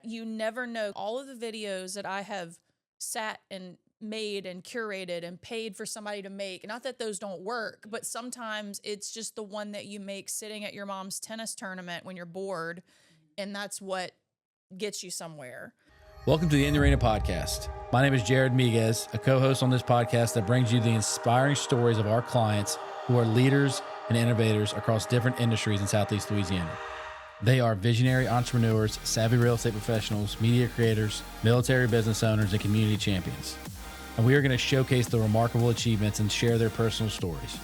you never know. All of the videos that I have sat and made and curated and paid for somebody to make, not that those don't work, but sometimes it's just the one that you make sitting at your mom's tennis tournament when you're bored, and that's what gets you somewhere. Welcome to the In the Arena podcast. My name is Jared Miguez, a co-host on this podcast that brings you the inspiring stories of our clients who are leaders and innovators across different industries in Southeast Louisiana. They are visionary entrepreneurs, savvy real estate professionals, media creators, military business owners, and community champions. And we are going to showcase the remarkable achievements and share their personal stories.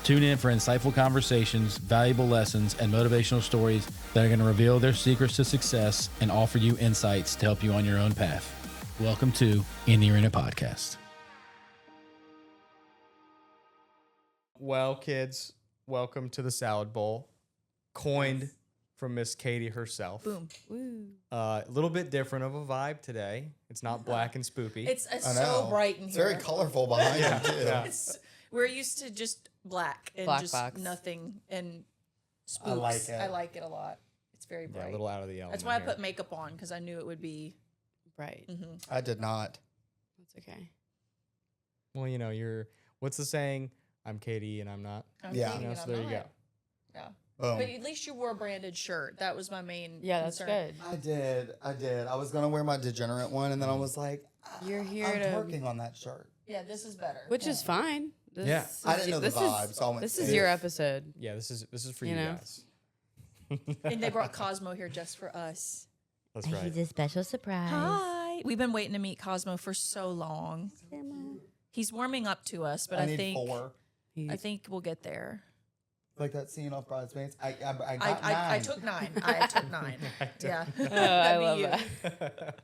Tune in for insightful conversations, valuable lessons, and motivational stories that are going to reveal their secrets to success and offer you insights to help you on your own path. Welcome to In the Arena podcast. Well, kids, welcome to the Salad Bowl, coined from Miss KATI herself. Boom. Woo. A little bit different of a vibe today. It's not black and spoopy. It's so bright in It's here. very colorful behind you, too. Yeah. We're used to just black and Black just box. nothing and spooks. I like it. I like it a lot. It's very bright. Yeah, a little out of the element. That's why I here. put makeup on, because I knew it would be. Right. I did not. That's okay. Well, you know, what's the saying? I'm KATI and I'm not. I'm Yeah. thinking You know, and so I'm there you not. go. Yeah. Boom. But at least you wore a branded shirt. That was my main Yeah, that's concern. good. I did. I was going to wear my degenerate one, and then I was like, You're here I'm to- working on that shirt. Yeah, this is better. Which is fine. This Yeah. is- I didn't know the this vibe, is- so I went This is safe. your episode. Yeah, this is for You you, know? guys. And they brought Cosmo here just for us. That's right. He's a special surprise. Hi. We've been waiting to meet Cosmo for so long. He's warming up to us, but I need think 4. I think we'll get there. Like that scene off Bridesmaids. I got 9. I took 9. I took 9. Yeah. I That'd be love you. that.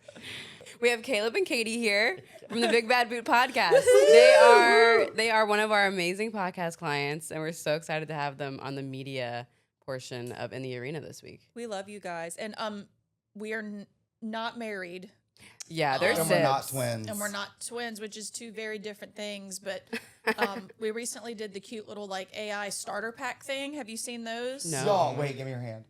We have Caleb and KATI here from the Big Bad Boot podcast. They are one of our amazing podcast clients, and we're so excited to have them on the media portion of In the Arena this week. We love you guys. And we are not married. Yeah, they're And we're not sips. twins. And we're not twins, which is 2 very different things. But we recently did the cute little like AI starter pack thing. Have you seen those? No. Y'all, wait, give me your hand.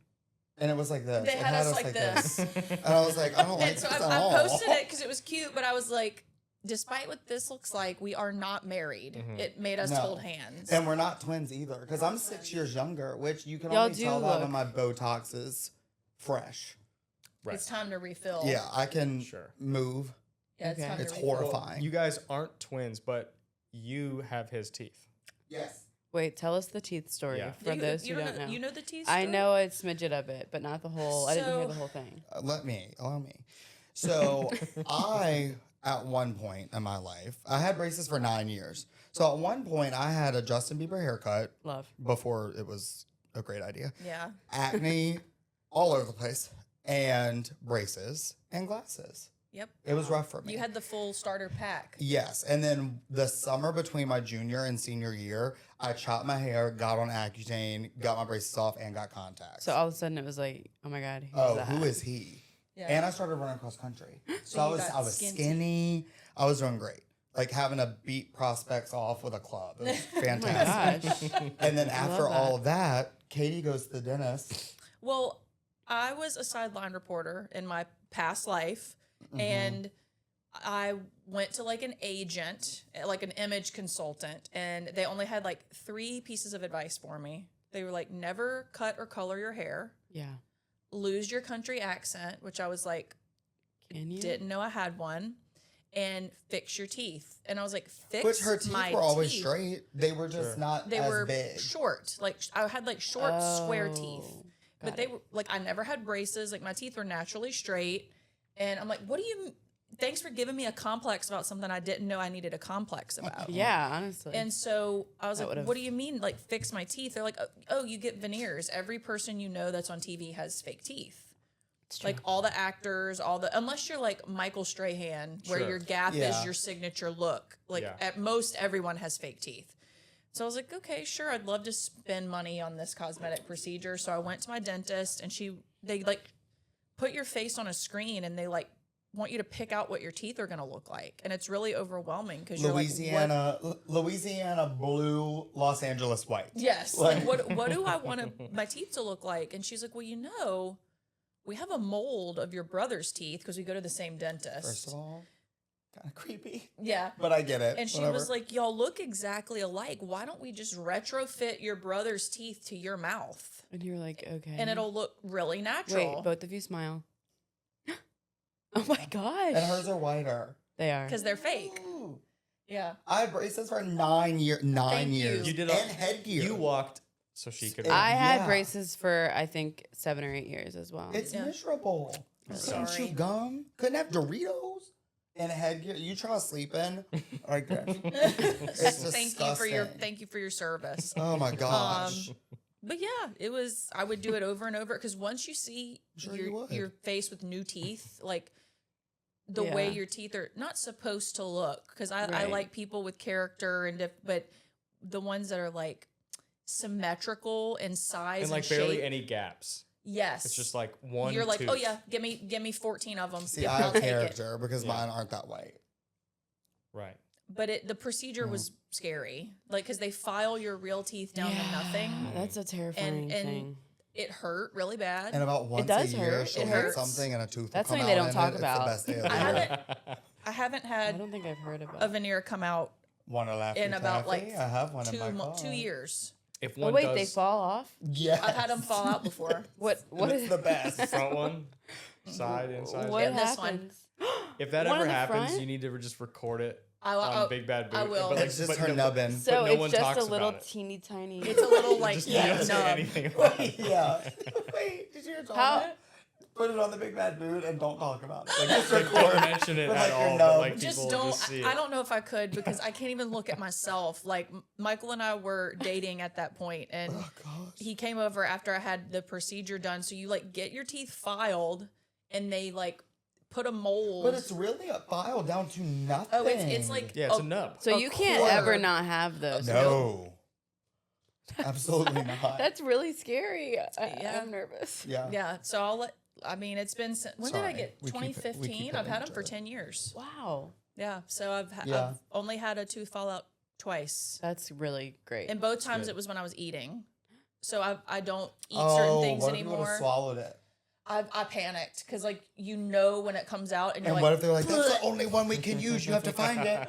And it was like this. They It had us like this. And I was like, I don't like And so this I at all. posted it because it was cute, but I was like, despite what this looks like, we are not married. It made us No. hold hands. And we're not twins either, because I'm 6 years younger, which you can Y'all only do tell that when look- my Botox is fresh. Right. It's time to refill. Yeah, I can Sure. move. Yeah, it's Okay. time to It's refill. horrifying. You guys aren't twins, but you have his teeth. Yes. Wait, tell us the teeth story Yeah. for those who don't know. You know the teeth I story? know a smidget of it, but not the whole. I didn't hear So- the whole thing. Allow me. So I, at one point in my life, I had braces for 9 years. So at one point, I had a Justin Bieber haircut Love. before it was a great idea. Yeah. Acne all over the place, and braces and glasses. Yep. It was rough for me. You had the full starter pack. Yes, and then the summer between my junior and senior year, I chopped my hair, got on Accutane, got my braces off, and got contacts. So all of a sudden it was like, oh my God, who's oh, that? who is he? Yeah. And I started running cross country, so you I got was skinny. skinny. I was doing great, like having to beat prospects off with a club. It was Oh my fantastic. gosh. And then after love all of that, KATI goes to the dentist. Well, I was a sideline reporter in my past life, Mm-hmm. and I went to like an agent, like an image consultant, and they only had like 3 pieces of advice for me. They were like, never cut or color your hair, Yeah. lose your country accent, which I was like, Can you? didn't know I had one, and fix your teeth. And I was like, fix Which her teeth my were always teeth. straight. They were just Sure. They as were big. short. Like I had like short, square teeth. Oh, But got they it. were like, I never had braces. Like my teeth were naturally straight. And I'm like, what do you, thanks for giving me a complex about something I didn't know I needed a complex about. Yeah, honestly. And so I was That like, would've- what do you mean, like, fix my teeth? They're like, oh, you get veneers. Every person you know that's on TV has fake teeth. It's true. Like all the actors, unless you're like Michael Strahan, where Sure. your gap Yeah. is your signature look. Like Yeah. at most, everyone has fake teeth. So I was like, okay, sure, I'd love to spend money on this cosmetic procedure. So I went to my dentist, and they like put your face on a screen, and they like want you to pick out what your teeth are going to look like, and it's really overwhelming because you're like, what? Louisiana blue, Los Angeles white. Yes, Like- like what do I want my teeth to look like? And she's like, well, we have a mold of your brother's teeth because we go to the same dentist. First of all, kind of creepy. Yeah. But I get it. And she Whatever. was like, y'all look exactly alike. Why don't we just retrofit your brother's teeth to your mouth? And you were like, okay. And it'll look really natural. Wait, both of you smile. Oh my gosh. And hers are whiter. They are. Because they're fake. Ooh. Yeah. I had braces for 9 years. 9 Thank you. years. You did and headgear. You walked so she could. I had Yeah. braces for, I think, 7 or 8 years as well. It's Yeah. miserable. I'm Couldn't sorry. chew gum. Couldn't have Doritos and headgear. You try to sleep in like this. It's disgusting. Thank you for your service. Oh my gosh. But yeah, it was. I would do it over and over because once you see Sure you would. your face with new teeth, like the way Yeah. your teeth are not supposed to look, because I Right. like people with character but the ones that are like symmetrical in size and like shape. barely any gaps. Yes, It's just like one. You're like, tooth. oh yeah, give me 14 of them. See, Yep, I I'll have take it. character because Yeah. mine aren't that white. Right. But the procedure Mm. was scary, like because they file your real teeth down to nothing. That's a terrifying And thing. it hurt really bad. And about once does a year, hurt. she'll It hit hurts. something and a tooth That's will come something they out don't in talk it. about. It's the best day of the I year. haven't I had don't think I've heard about a veneer come out Want to laugh in about like I have one in my car. 2 years. If Oh one wait, does they fall off? Yes. I've had them fall out before. What It's is the best. the front one, side, inside. What Yeah, this one. happens? If that One ever in the happens, front? you need to just record it I on Big Bad Boot. I will. But like, It's just but her no- nubbin. So no it's one just talks a little about it. teeny tiny. It's a little like Just you don't say numb. anything about it. yeah. Wait, did you hear How- Tom? Put it on the Big Bad Boot and don't talk about it. Like, just Like, record. don't mention it But, at like, you're all. But numb. like people Just will don't. just see it. I don't know if I could because I can't even look at myself. Like Michael and I were dating at that point, and Oh, gosh. he came over after I had the procedure done. So you like get your teeth filed, and they like put a mold. But it's really a file down to nothing. oh, it's like Yeah, it's a nub. So a you can't quarter. ever not have those. No. Absolutely not. That's really scary. Yeah. I'm nervous. yeah. Yeah, so I'll let. I mean, it's been when did I Sorry. get We keep it- we keep 2015? it I've had them for into it. 10 years. Wow. Yeah, so I've Yeah. I've only had a tooth fall out twice, That's really great. and both times good. it was when I was eating. So I don't eat Oh, certain things what if you would anymore. have swallowed it? I panicked because like you know when it comes out and you're And like, what if they're like, that's the only one we can use. You have to find it.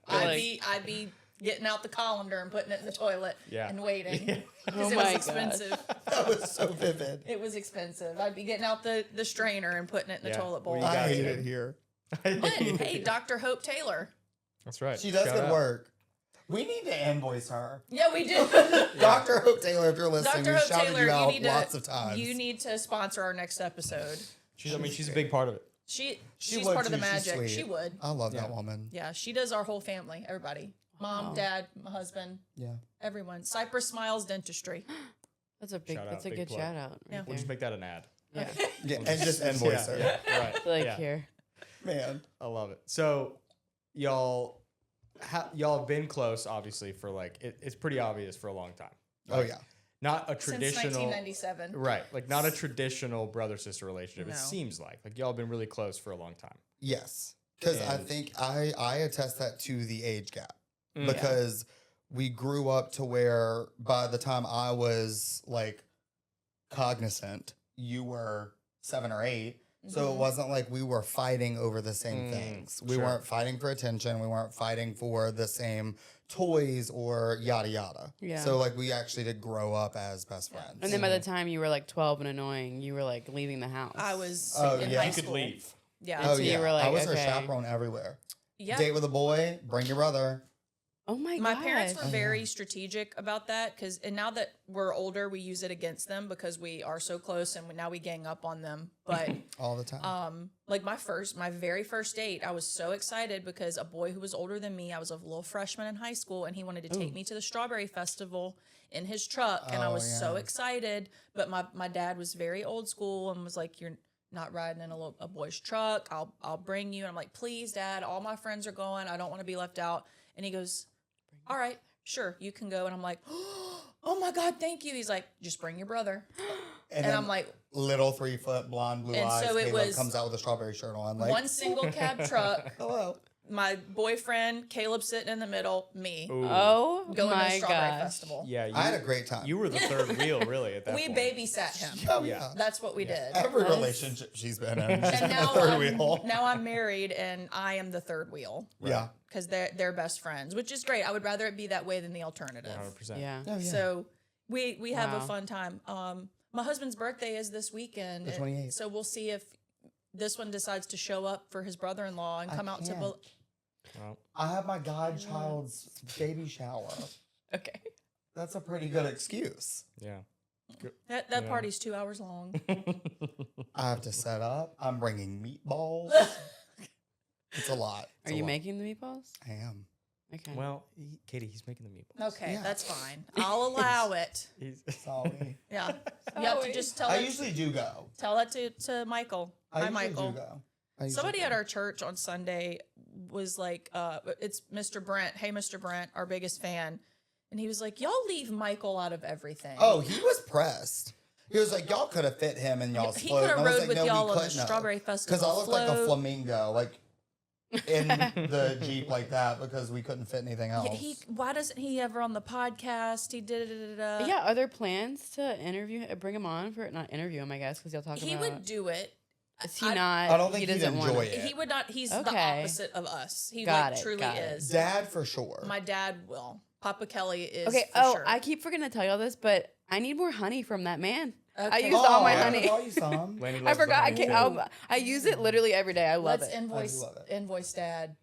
I'd be getting out the colander and putting it in the toilet Yeah. and waiting Yeah. because Oh it my was gosh. expensive. That was so vivid. It was expensive. I'd be getting out the strainer and putting it in the Yeah. toilet Well, bowl. you I got hate it. it here. But hey, Dr. Hope Taylor. That's right. She does Shout good out. work. We need to invoice her. Yeah, we do. Dr. Hope Taylor, if you're listening, Dr. we Hope shouted Taylor, you you out need to lots of times. you need to sponsor our next episode. I mean, she's a big part of it. She She's would part of the too. She's magic. sweet. She would. I love that Yeah. woman. Yeah, she does our whole family, everybody. Wow. Mom, dad, my husband, Yeah. everyone. Cypress Smiles Dentistry. That's a big. Shout That's out, a big good plug. shout out. Right Yeah. We'll just make that an ad. there. Yeah, and just invoice her. Yeah, right. Like yeah. here. Man. I love it. So, y'all have been close, obviously, for like it's pretty obvious for a long time. Oh, yeah. Not a Since traditional, 1997. right? Like not a traditional brother sister relationship. No. It seems like y'all have been really close for a long time. Yes. Because I And- think I attest that to the age gap. Mm. Because we grew up to where by the time I was like cognizant, you were 7 or 8. So it Mhm. wasn't like we were fighting over the same Mm, things. We sure. weren't fighting for attention. We weren't fighting for the same toys or yada yada. Yeah. So like we actually did grow up as best Yeah. friends. And then by the time you were like 12 and annoying, you were like leaving the house. I was Oh, in yeah. high You could school. leave. Yeah. oh so you yeah, were like, I was her okay. chaperone everywhere. Yeah. Date with a boy, bring your brother. Oh my god. My parents were Oh, very yeah. strategic about that and now that we're older, we use it against them because we are so close and now we gang up on them. But All the time. like my very first date, I was so excited because a boy who was older than me, I was a little freshman in high school, and he wanted to take me to the Strawberry Festival in his truck, and I Oh, was so yeah. excited. But my dad was very old school and was like, "You're not riding in a boy's truck. I'll bring you." And I'm like, "Please, Dad, all my friends are going. I don't want to be left out." And he goes, "All right, sure, you can go." And I'm like, "Oh my God, thank you." He's like, "Just bring your brother." And then I'm like, little 3 foot blonde blue And eyes. so it Caleb was comes out with a strawberry shirt on. Like one single cab truck. hello. my boyfriend, Caleb sitting in the middle, me Ooh. Oh going to the my Strawberry gosh. Festival. Yeah, you, I had a great time. You were the third wheel, really, at that We point. babysat him. Oh, Yeah. yeah. That's what we did. Every relationship she's been in, she's And been the now third wheel. now I'm married and I am the third wheel Yeah. because they're best friends, which is great. I would rather it be that way than the alternative. 100%. Yeah. Oh, yeah. So we have a Wow. fun time. My husband's birthday is this weekend. The and 28th. So we'll see if this one decides to show up for his brother-in-law and I come out to. can't. Well, I have my godchild's baby shower. Okay. That's a pretty good excuse. yeah. That Yeah. party's 2 hours long. I have to set up. I'm bringing meatballs. It's a lot. It's Are a you lot. making the meatballs? I am. Okay. Well, Katie, he's making the meatballs. Okay, Yeah. that's fine. I'll allow it. He's, Sorry. Yeah. You have to just tell I it. usually do go. Tell that to Michael. I Hi, usually Michael. do go. I usually Somebody do. at our church on Sunday was like, it's Mr. Brent. Hey, Mr. Brent, our biggest fan. And he was like, y'all leave Michael out of everything. Oh, he was pressed. He was like, y'all could have fit him in y'all's he float. could have And I was rode like, with no, we y'all on the couldn't have. Strawberry Because Festival I looked like a float. flamingo, like in the Jeep like that because we couldn't fit anything else. Yeah, why doesn't he ever on the podcast? He did. yeah. Are there plans to interview, bring him on for not interview him? I guess because you'll talk He about. would do it. Is he I- not? I don't think he he'd doesn't want enjoy it. it. He would not. He's the Okay. opposite of us. He Got like it, truly got it. is. Dad for sure. My dad will. Papa Kelly is. Okay. For Oh, sure. I keep forgetting to tell y'all this, but I need more honey from that man. I Okay. used all my I honey. brought you some. Laney I loves the forgot. I honey, can't. too. I use it literally every day. I love Let's it. invoice I do love it. invoice dad.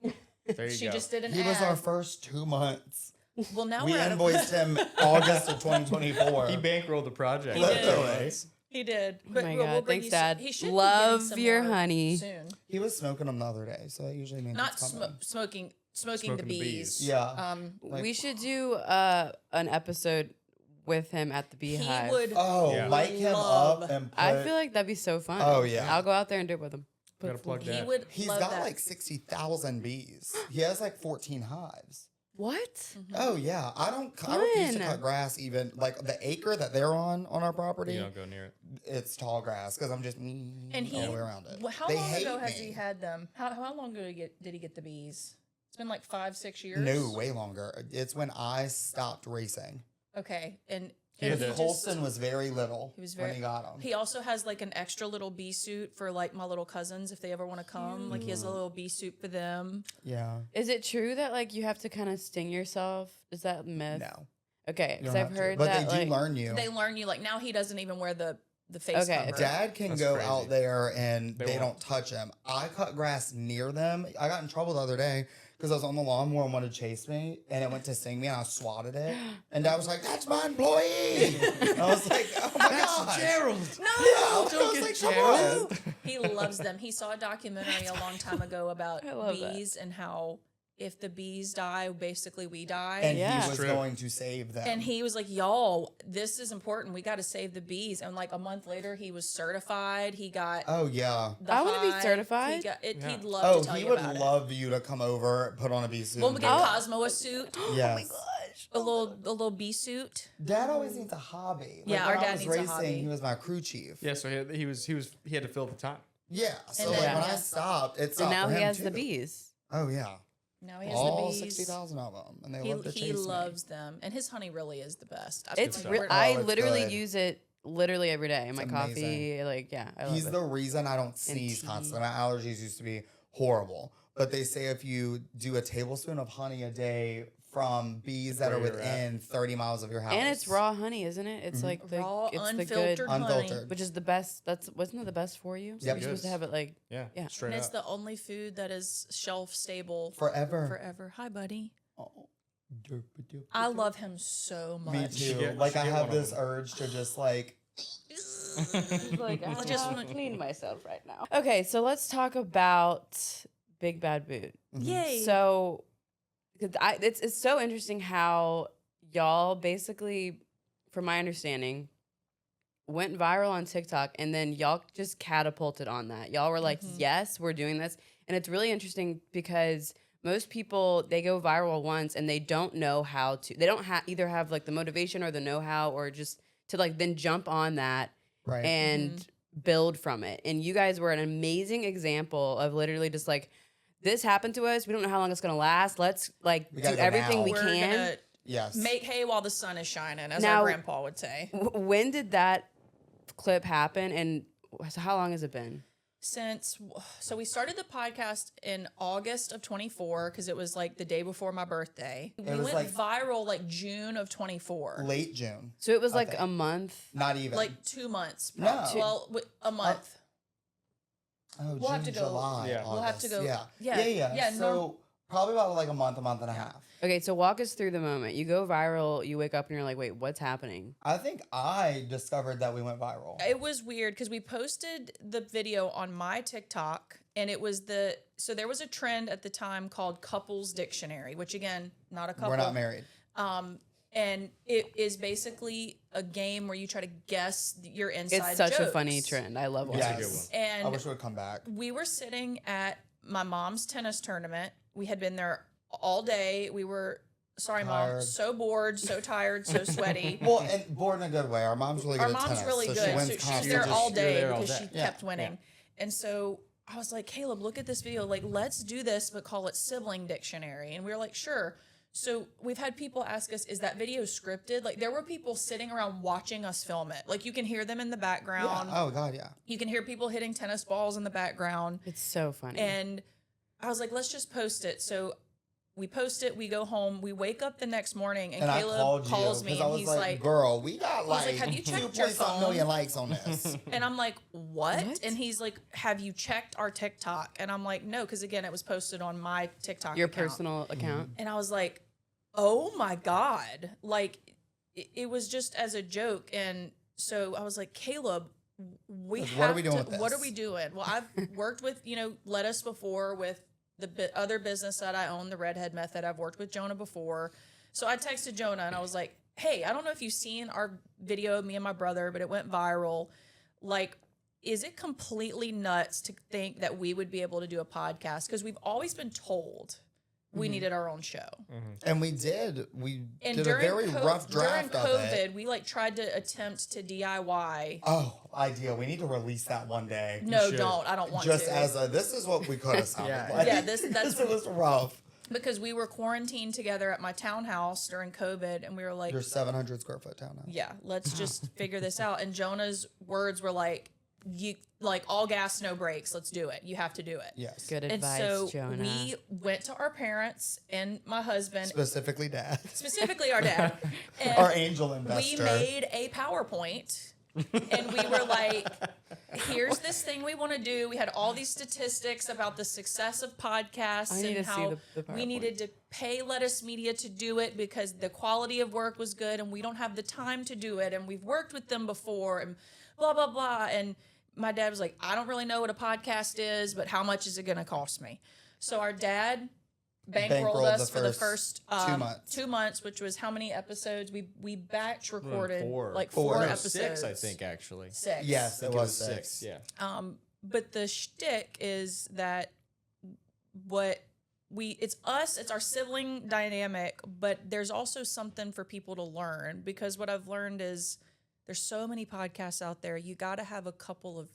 There you She go. just did an He ad. was our first 2 months. Well, now We we're at invoiced him August of 2024. He bankrolled the project. He did. Literally. He did. Oh my God, bring thanks, you Dad. He should be Love getting some your more honey. soon. He was smoking them the other day, so that usually means Not it's coming. smoking the Smoking the bees. bees. Yeah. Um, We should do an episode with him at the he Beehive. would. Oh, Yeah. mic him love- up and put. I feel like that'd be so fun. Oh, yeah. I'll go out there and do it with him. Gotta plug He that. would. He's love got that. like 60,000 bees. He has like 14 hives. What? Mm-hmm. Oh yeah, I refuse to Fun. cut grass even like the acre that they're on our property. You don't go near it. It's tall grass because I'm just And he. all the way around it. Well, how They long hate ago has me. he had them? How long ago did he get the bees? It's been like 5-6 years. No, way longer. It's when I stopped racing. Okay, and He had he to- just- Colston was very little He was when very. he got them. He also has like an extra little bee suit for like my little cousins if they ever want to come. Like he has a little bee suit for them. Yeah. Is it true that like you have to kind of sting yourself? Is that a myth? No. Okay, You because don't I've have to. heard But that they do like learn you. They learn you like now he doesn't even wear the face Okay, cover. Dad can That's go crazy. out there and They they won't. don't touch him. I cut grass near them. I got in trouble the other day because I was on the lawnmower and wanted to chase me, and it went to sting me, and I swatted it. And Dad was like, "That's my employee." And I was like, "Oh my gosh, Gerald. No, Yeah, I Don't was get like, "Come Gerald." on." he loves them. He saw a documentary a long time ago about I love that. bees and how if the bees die, basically we die. And Yeah. he was True. going to save them. And he was like, y'all, this is important. We got to save the bees. And like a month later, he was certified. He got Oh yeah. the I wanna be hive. certified. He got it, Yeah. He'd love Oh, to tell he you would about love you to come over, put on a bee suit. it. We'll and get go. Cosmo a suit, Yes. a little bee suit. Dad always needs a hobby. Yeah, when our I dad was needs a racing, hobby. He was my crew chief. Yeah, so he had to fill the time. Yeah. So And like then- when yeah. I stopped, it and stopped now for he him has the too. bees. Oh yeah. Now he has All the bees. 60,000 of them, and they He, love to chase he me. loves them, and his honey really is the best. It's stuff. I Oh, it's literally good. use it literally every day in my It's coffee. Like yeah, I love He's it. the reason I don't sneeze tea. constantly. My allergies used to be horrible, but they say if you do a tablespoon of honey a day from bees that are Where you're at. within 30 miles of your house, And it's raw honey, isn't it? It's like the Raw, it's the unfiltered good, honey. Unfiltered. which is the best. Wasn't it the best for you? Yep. You're supposed to have it like Yeah, Yeah. straight And it's up. the only food that is shelf stable forever. forever. Hi, buddy. Oh. Derp, derp, I derp. love him so much. Me should too. get- Like should I get have one of this them. urge to just like like I just just wanna- want to clean myself right now. Okay, so let's talk about Big Bad Boot. Yay. So, 'cause it's so interesting how y'all basically, from my understanding, went viral on TikTok and then y'all just catapulted on that. Y'all were like, yes, we're doing this. And it's really interesting because most people, they go viral once and they don't know how to, they don't either have like the motivation or the know-how or just to like then jump on that right. and build from it. And you guys were an amazing example of literally just like this happened to us. We don't know how long it's gonna last. Let's like We do gotta go everything now. we We're can. gonna Yes. make hay while the sun is shining, as Now- our grandpa would say. When did that clip happen, and so how long has it been? So we started the podcast in August of 24 because it was like the day before my birthday. We was went like- viral like June of 24. Late June. So it was like think. a month. Not even. Like 2 months. No. Well, a month. oh, we'll have June, to go- July, Yeah. We'll have to August. go- Yeah. yeah, yeah, So no- probably about like a month and a half. Okay, so walk us through the moment. You go viral, you wake up and you're like, wait, what's happening? I think I discovered that we went viral. It was weird because we posted the video on my TikTok and it was so there was a trend at the time called couples dictionary, which again, not a couple. We're not married. And it is basically a game where you try to guess your inside It's such a jokes. funny trend. I love Yes. watching. good one. I And wish it would come back. we were sitting at my mom's tennis tournament. We had been there all day. We were, sorry, Mom, Tired. so bored, so tired, so sweaty. Well, and bored in a good way. Our mom's really good Our at mom's tennis. really so good. She wins so she's constantly. there all You're day there all because day. she kept winning. And so I was like, Caleb, look at this video. Like, let's do this, but call it Sibling Dictionary. And we were like, sure. So we've had people ask us, is that video scripted? Like, there were people sitting around watching us film it. Like, you can hear them in the Yeah. background. Oh God, yeah. You can hear people hitting tennis balls in the background. It's so funny. And I was like, let's just post it. So we post it, we go home, we wake up the next morning, and I Caleb called calls you me because I and was he's like, like, "Girl, we got was like, like, have you 2 checked your point some phone? million likes on this." and I'm like, what? What? And he's like, have you checked our TikTok? And I'm like, no, because again, it was posted on my TikTok Your account. personal account. And I was like, oh my God. Like, it was just as a joke. And so I was like, Caleb, we Like, have what are we doing to, with what are this? we doing? Well, I've worked with, lettuce before with the other business that I own, the Redhead Method. I've worked with Jonah before. So I texted Jonah and I was like, hey, I don't know if you've seen our video of me and my brother, but it went viral. Like, is it completely nuts to think that we would be able to do a podcast? Because we've always been told we needed our own show. And we did. We And did a very rough draft during of COVID, it. we like tried to attempt to DIY. Oh, idea. We need to release that one day. No, should. don't. I don't want Just to. as a, this is what we could have sounded Yeah. like. Yeah, that's- it was rough. because we were quarantined together at my townhouse during COVID, and we were like, Your 700 square foot townhouse. yeah, let's just figure this out. And Jonah's words were like, you like all gas, no brakes. Let's do it. You have to do it. Yes. Good And advice, so Jonah. we went to our parents and my husband, Specifically, Dad. specifically our dad, and Our angel we investor. made a PowerPoint and we were like, here's this thing we want to do. We had all these statistics about the success of podcasts I need and to see how the we PowerPoint. needed to pay Lettuce Media to do it because the quality of work was good and we don't have the time to do it. And we've worked with them before and blah, blah, blah. And my dad was like, I don't really know what a podcast is, but how much is it going to cost me? So our dad bankrolled us for the first 2 months. 2 months, which was how many episodes? We batch recorded Four. like Four. four No, episodes. 6, I think, actually. 6. Yes, I it think was 6. Yeah. But the shtick is that it's us, it's our sibling dynamic, but there's also something for people to learn because what I've learned is there's so many podcasts out there. You got to have a couple of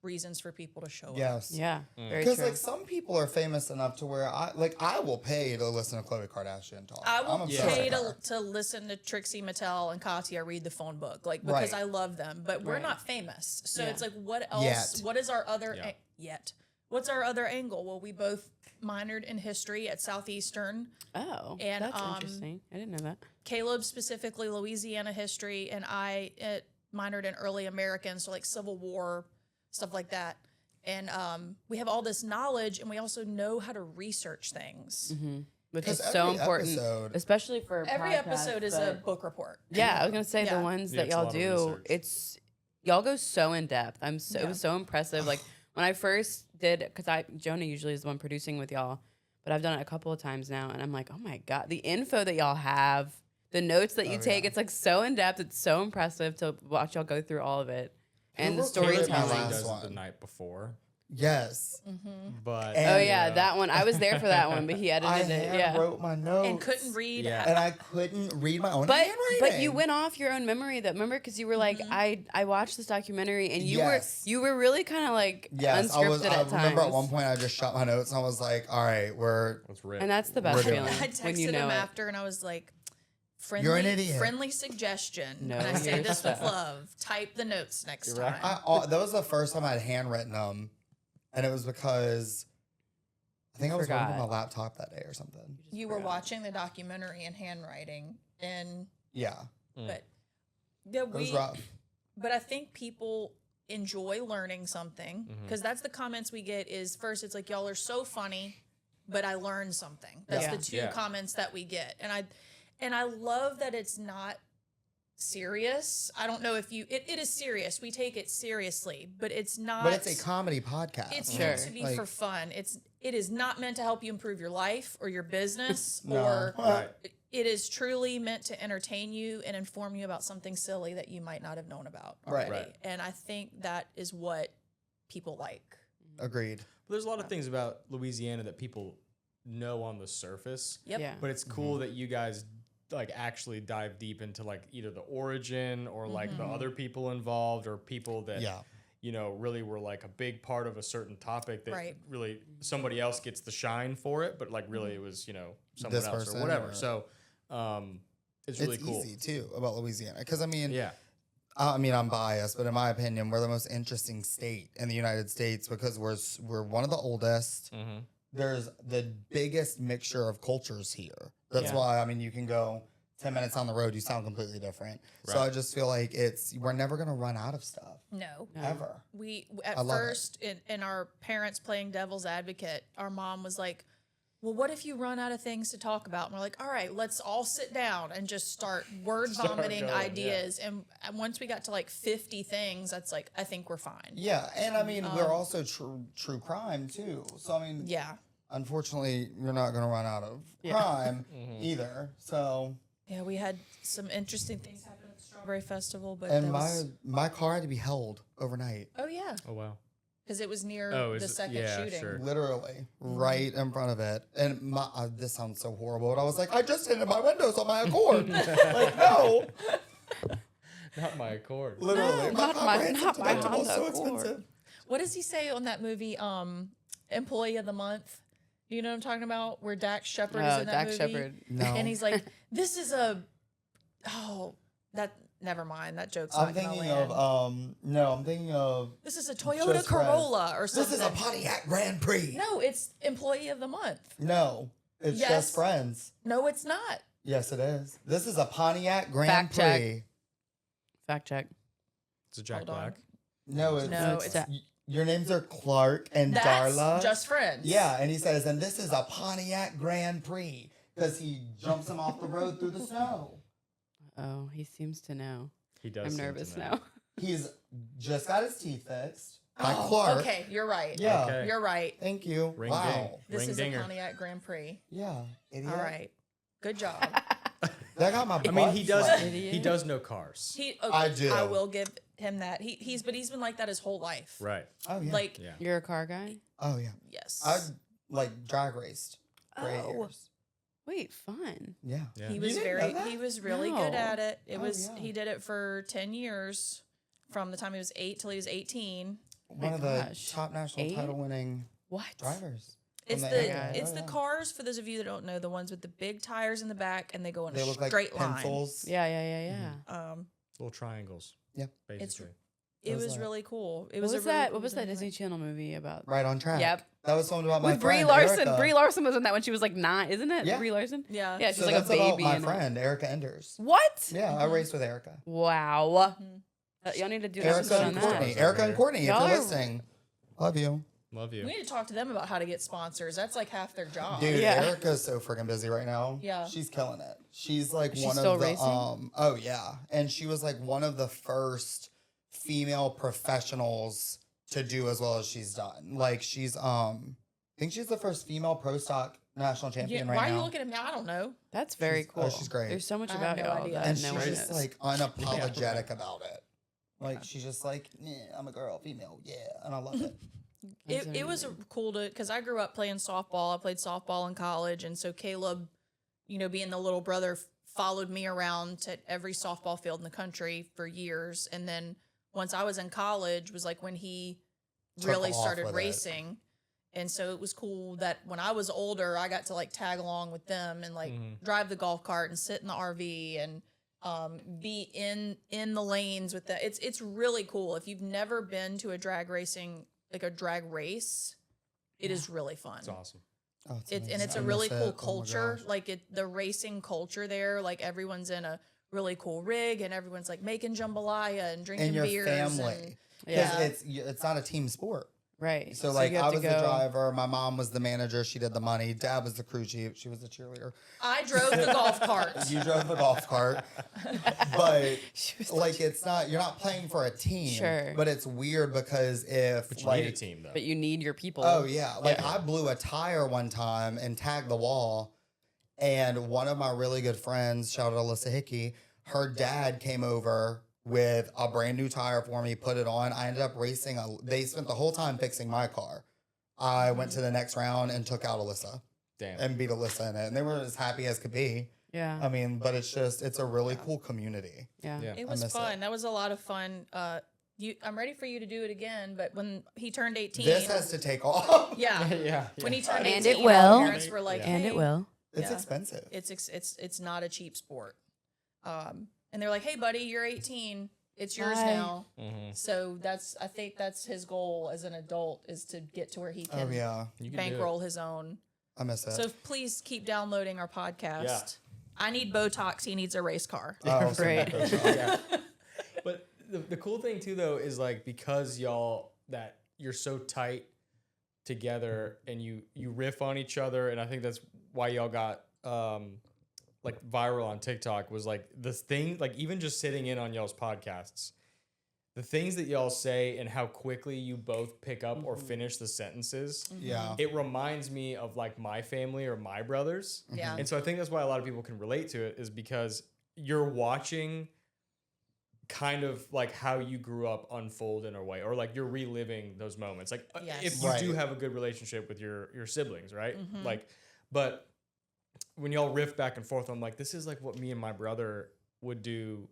reasons for people to show up. Yes. Yeah, very Because true. like some people are famous enough to where I will pay to listen to Khloe Kardashian talk. I I'm will obsessed pay with her. to listen to Trixie Mattel and Katia read the phone book, like because Right. I love them, but we're Right. not famous. So Yeah. it's like, what else? Yet. What is our other Yeah. yet? What's our other angle? Well, we both minored in history at Southeastern. Oh, And, that's um, interesting. I didn't know that. Caleb specifically Louisiana history, and I minored in early American, so like Civil War, stuff like that. And we have all this knowledge, and we also know how to research things. Which is 'Cause so every important, episode- especially for Every podcasts, episode is a but- book report. Yeah, I was gonna say Yeah. the ones Yeah, that it's a y'all lot of do. research. It's y'all go so in depth. It Yeah. was so impressive. Like when I first did, because Jonah usually is the one producing with y'all, but I've done it a couple of times now, and I'm like, oh my god, the info that y'all have, the notes that you Oh, take, yeah. it's like so in depth. It's so impressive to watch y'all go through all of it, and the recorded my storytelling. last does it one? the night before. Yes. But And- Oh yeah, that one. I was there for that one, but he I edited it. Yeah. wrote my notes. And couldn't read. Yeah. And I couldn't read my own But handwriting. you went off your own memory. That remember because you were like I watched this documentary and Yes. you were really kind of like Yes, unscripted I at times. remember at one point I just shot my notes and I was like, all right, let's rip. And that's the best We're doing feeling I texted when you know him it. after and I was like, friendly, You're an idiot. friendly suggestion. No, and I say you're this with so. love. Type the notes next You're right. time. that was the first time I'd handwritten them. And it was because I think I was working on my Forgot. laptop that day or something. You were watching the documentary in handwriting, and Yeah. but yeah, It was we. rough. But I think people enjoy learning something because that's the comments we get. Is first, it's like y'all are so funny, but I learned something. That's Yeah. the two Yeah. comments that we get, and I love that it's not serious. I don't know if it is serious. We take it seriously, but it's not. But it's a comedy podcast. It's Sure. meant to be Like- for fun. It is not meant to help you improve your life or your business No. or Right. it is truly meant to entertain you and inform you about something silly that you might not have known about Right. already. Right. And I think that is what people like. Agreed. There's a lot of things about Louisiana that people know on the surface. Yep. Yeah. But it's cool that you guys like actually dive deep into like either the origin or like the other people involved or people that Yeah. you know really were like a big part of a certain topic that Right. really somebody else gets the shine for it, but like really it was, you know, someone This else person or whatever. or- So it's really It's cool. easy too about Louisiana. Because I'm biased, but in my opinion, we're the most interesting state in the United States because we're one of the oldest. Mm-hmm. There's the biggest mixture of cultures here. That's Yeah. why you can go 10 minutes on the road, you sound completely different. So Right. I just feel like we're never gonna run out of stuff No. ever. We I at love it. first in our parents playing devil's advocate, our mom was like, well, what if you run out of things to talk about? And we're like, all right, let's all sit down and just start word vomiting going, yeah. ideas. And once we got to like 50 things, that's like, I think we're fine. Yeah, and we're also true crime too. So Yeah. unfortunately, you're not gonna run out of crime either. So Yeah, we had some interesting things happen at the Strawberry Festival, but and there was, my car had to be held overnight. oh yeah, Oh wow. because it was near Oh, the is it- second yeah, shooting. sure. Literally right in front of it. And this sounds so horrible, but I was like, I just tinted my windows on my Accord. Like, no. Not my Accord. Literally. not my comprehensive deductible Honda is so Accord. expensive. What does he say on that movie, Employee of the Month? You know what I'm talking about? Where Dax Shepard is Oh, in that Dax movie. Shepard. No. And he's like, this is never mind. That joke's I'm not gonna thinking land. I'm thinking of This is a Toyota Just Corolla or this something. is a Pontiac Grand Prix. No, it's Employee of the Month. No, it's Yes. just friends. No, it's not. Yes, it is. This is a Pontiac Grand Fact check. Prix. Fact check. It's a Jack Hold on. Black. No, No, it's, it's- your names are Clark and That's Darla. just friends. Yeah, and he says, and this is a Pontiac Grand Prix because he jumps him off the road through the snow. Oh, he seems to know. He does. I'm seem to nervous know. now. He's just got his teeth fixed by Oh, Clark. okay, you're right. Yeah. Okay. You're right. Thank you. Ring wow. ding. This Ring is dinger. a Pontiac Grand Prix. Yeah. Idiot. All right. Good job. That got my I mean, butt he does. sweating. He does know cars. I do. I will give him that. He's been like that his whole life. Right. Oh, yeah. Like Yeah. You're a car guy? oh, yeah. yes. I drag raced for 8 Oh. years. Wait, fun. Yeah. Yeah. He You was didn't know very that? he was really good No. at it. It Oh, was yeah. he did it for 10 years from the time he was 8 till he was 18. One of gosh. the top national 8? title winning What? drivers. It's from the era. it's Oh, the yeah. cars for those of you that don't know, the ones with the big tires in the back and they go in They a look like straight line. pencils. Yeah. Little triangles. Yeah. Basically. It Those was are- really cool. It What was was a really that? cool What was that dynamic. Disney Channel movie about? Right on track. Yep. That was filmed about my With Brie friend Larson. Erica. Brie Larson was in that when she was like 9, isn't it? Yeah. Brie Larson? Yeah. Yeah, she's So like a that's about baby. my and- friend Erica Enders. What? Yeah, I raced with Erica. Wow. Y'all need to do an Erica episode on and that. Courtney. Over Erica and here. Courtney, if Y'all you're are- listening, love you. Love you. We need to talk to them about how to get sponsors. That's like half their job. Dude, Yeah. Erica's so freaking busy right now. Yeah. She's killing it. She's like Is she one still of the racing? oh yeah. And she was like one of the first female professionals to do as well as she's done. Like she's I think she's the first female pro stock national Yeah, champion why right are you now. looking at me? I don't know. That's very She's- oh, cool. she's great. There's so much I about have no y'all idea. that And no she's one just knows. like unapologetic about it. Like she's just like, yeah, I'm a girl, female, yeah, and I love it. It was cool to, because I grew up playing softball. I played softball in college, and so Caleb, being the little brother, followed me around to every softball field in the country for years. And then once I was in college was like when he really off started with it. racing. And so it was cool that when I was older, I got to like tag along with them and like drive the golf cart and sit in the RV and be in the lanes with the. It's really cool. If you've never been to a drag racing, like a drag race, it is really fun. It's awesome. Oh, And it's a amazing. I really miss cool it. Oh my culture. gosh. Like the racing culture there. Like everyone's in a really cool rig and everyone's like making jambalaya and drinking And your beers. family. Yeah. Because it's not a team sport. Right. So like you have I to was the go- driver, my mom was the manager, she did the money, dad was the crew chief, she was the cheerleader. I drove the golf cart. You drove the golf cart. But like it's not you're not playing for a team. Sure. But it's weird because if But you like need a team though. But you need your people. oh yeah. Like I blew a tire one time and tagged the wall. And one of my really good friends, shout out to Alyssa Hickey, her dad came over with a brand new tire for me, put it on. I ended up racing. They spent the whole time fixing my car. I went to the next round and took out Alyssa Damn. and beat Alyssa in it. And they were as happy as could be. Yeah. I mean, but it's a really cool community. Yeah. Yeah. It was miss fun. it. That was a lot of fun. I'm ready for you to do it again. But when he turned 18, This has to take off. yeah. yeah. When he turned And 18, it our will. parents were like, And hey, it will. It's Yeah. expensive. It's not a cheap sport. And they're like, hey, buddy, you're 18. It's yours Bye. now. Mhm. So I think that's his goal as an adult is to get to where he Oh can yeah. You can do it. bankroll his own. I miss it. So please keep downloading our podcast. Yeah. I need Botox. He needs a race car. Oh, Great. Yeah. But the cool thing too though is like because you're so tight together and you riff on each other, and I think that's why y'all got like viral on TikTok was like this thing, like even just sitting in on y'all's podcasts, the things that y'all say and how quickly you both pick up or finish the sentences. Yeah. It reminds me of like my family or my brothers. Yeah. And so I think that's why a lot of people can relate to it is because you're watching kind of like how you grew up unfold in a way, or like you're reliving those moments. Like Yes. if you Right. do have a good relationship with your siblings, right? Like, but when y'all riff back and forth, I'm like, this is like what me and my brother would do,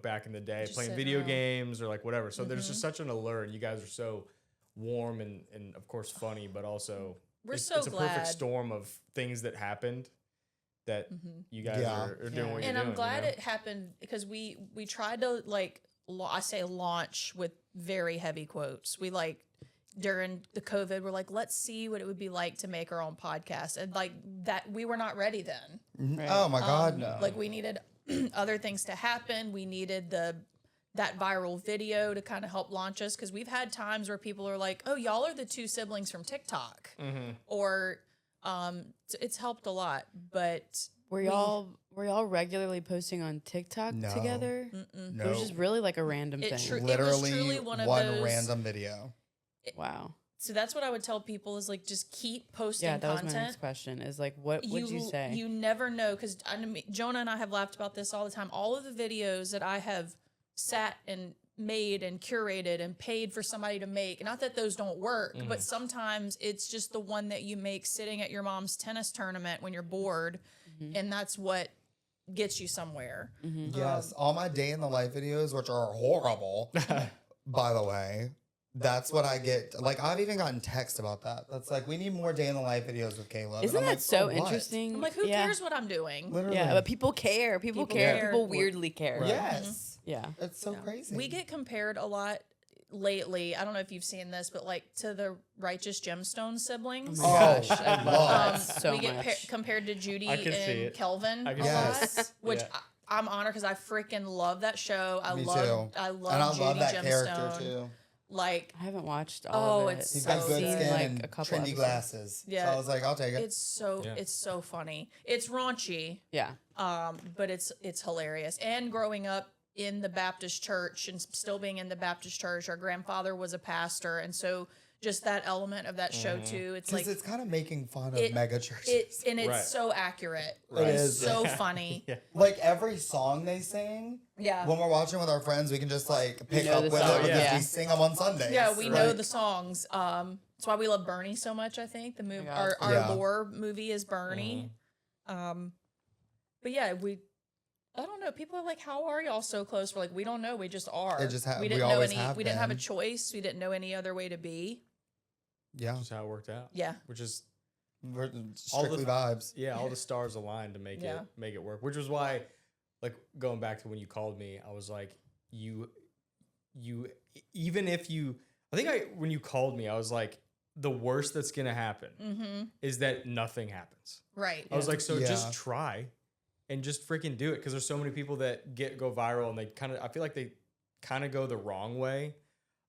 back in the day, Just playing sit video around. games or like whatever. So there's just such an allure, and you guys are so warm and of course funny, but also We're it's so a perfect glad. storm of things that happened that you guys Yeah. are doing what you're And doing. I'm glad it happened because we tried to like I say launch with very heavy quotes. We like during the COVID, we're like, let's see what it would be like to make our own podcast, and like that we were not ready then. Oh my God, no. Like we needed other things to happen. We needed that viral video to kind of help launch us because we've had times where people are like, "Oh, y'all are the two siblings from TikTok," or it's helped a lot. But Were y'all regularly posting on TikTok No. together? no. It was just really like a random It thing. tru- Literally truly one of one those- random video. Wow. so that's what I would tell people is like just keep posting Yeah, that was my content. next question. Is like, what would you say? You never know because Jonah and I have laughed about this all the time. All of the videos that I have sat and made and curated and paid for somebody to make. Not that those don't work, but sometimes it's just the one that you make sitting at your mom's tennis tournament when you're bored, and that's what gets you somewhere. Yes, all my day in the life videos, which are horrible, by the way. That's what I get. Like, I've even gotten text about that. That's like, we need more day in the life videos with Caleb. Isn't And I'm that like, so for what? interesting? I'm like, who Yeah. cares what I'm doing? Literally. Yeah, but people care. People care. care. People weirdly care. Yes. Yeah. It's so crazy. We get compared a lot lately. I don't know if you've seen this, but like to the Righteous Gemstone siblings. Oh, Gosh, I love love it. that so we get much. compared to Judy I can see and it. Kelvin I a can see lot, it. Yes. which Yeah. I'm honored because I freaking love that show. I Me love too. I love and I Judy love that Gemstone. character too. Like I haven't watched Oh, all of it. it's He's so got good good. skin Like and a couple trendy episodes. glasses. Yeah. So I was like, I'll take it. it's so funny. It's raunchy, Yeah. but it's hilarious. And growing up in the Baptist church and still being in the Baptist church, our grandfather was a pastor, and so just that element of that show too. It's like it's kind of making fun of it- mega churches. it's Right. so accurate. It It's is. so funny. Yeah. Like every song they sing, Yeah. when we're watching with our friends, we can just like pick know up the with song, it because yeah. we sing them on Sundays. Yeah, we know Like, the songs. That's why we love Bernie so much. I think the movie, God. our Yeah. lore movie is Bernie. But yeah, I don't know. People are like, "How are y'all so close?" We're like, "We don't know. We just are. It just we we didn't know always any. have We didn't have a been. choice. We didn't know any other way to be." Yeah, That's how it worked out. Yeah. Which is we're All the- strictly vibes. yeah, all the stars aligned to make Yeah. it work. Which was why, like going back to when you called me, I was like, you even if you, I think when you called me, I was like, the worst that's gonna happen is that nothing happens. Right. I was like, so Yeah. just try, and just freaking do it, because there's so many people that go viral, and they I feel like they kind of go the wrong way.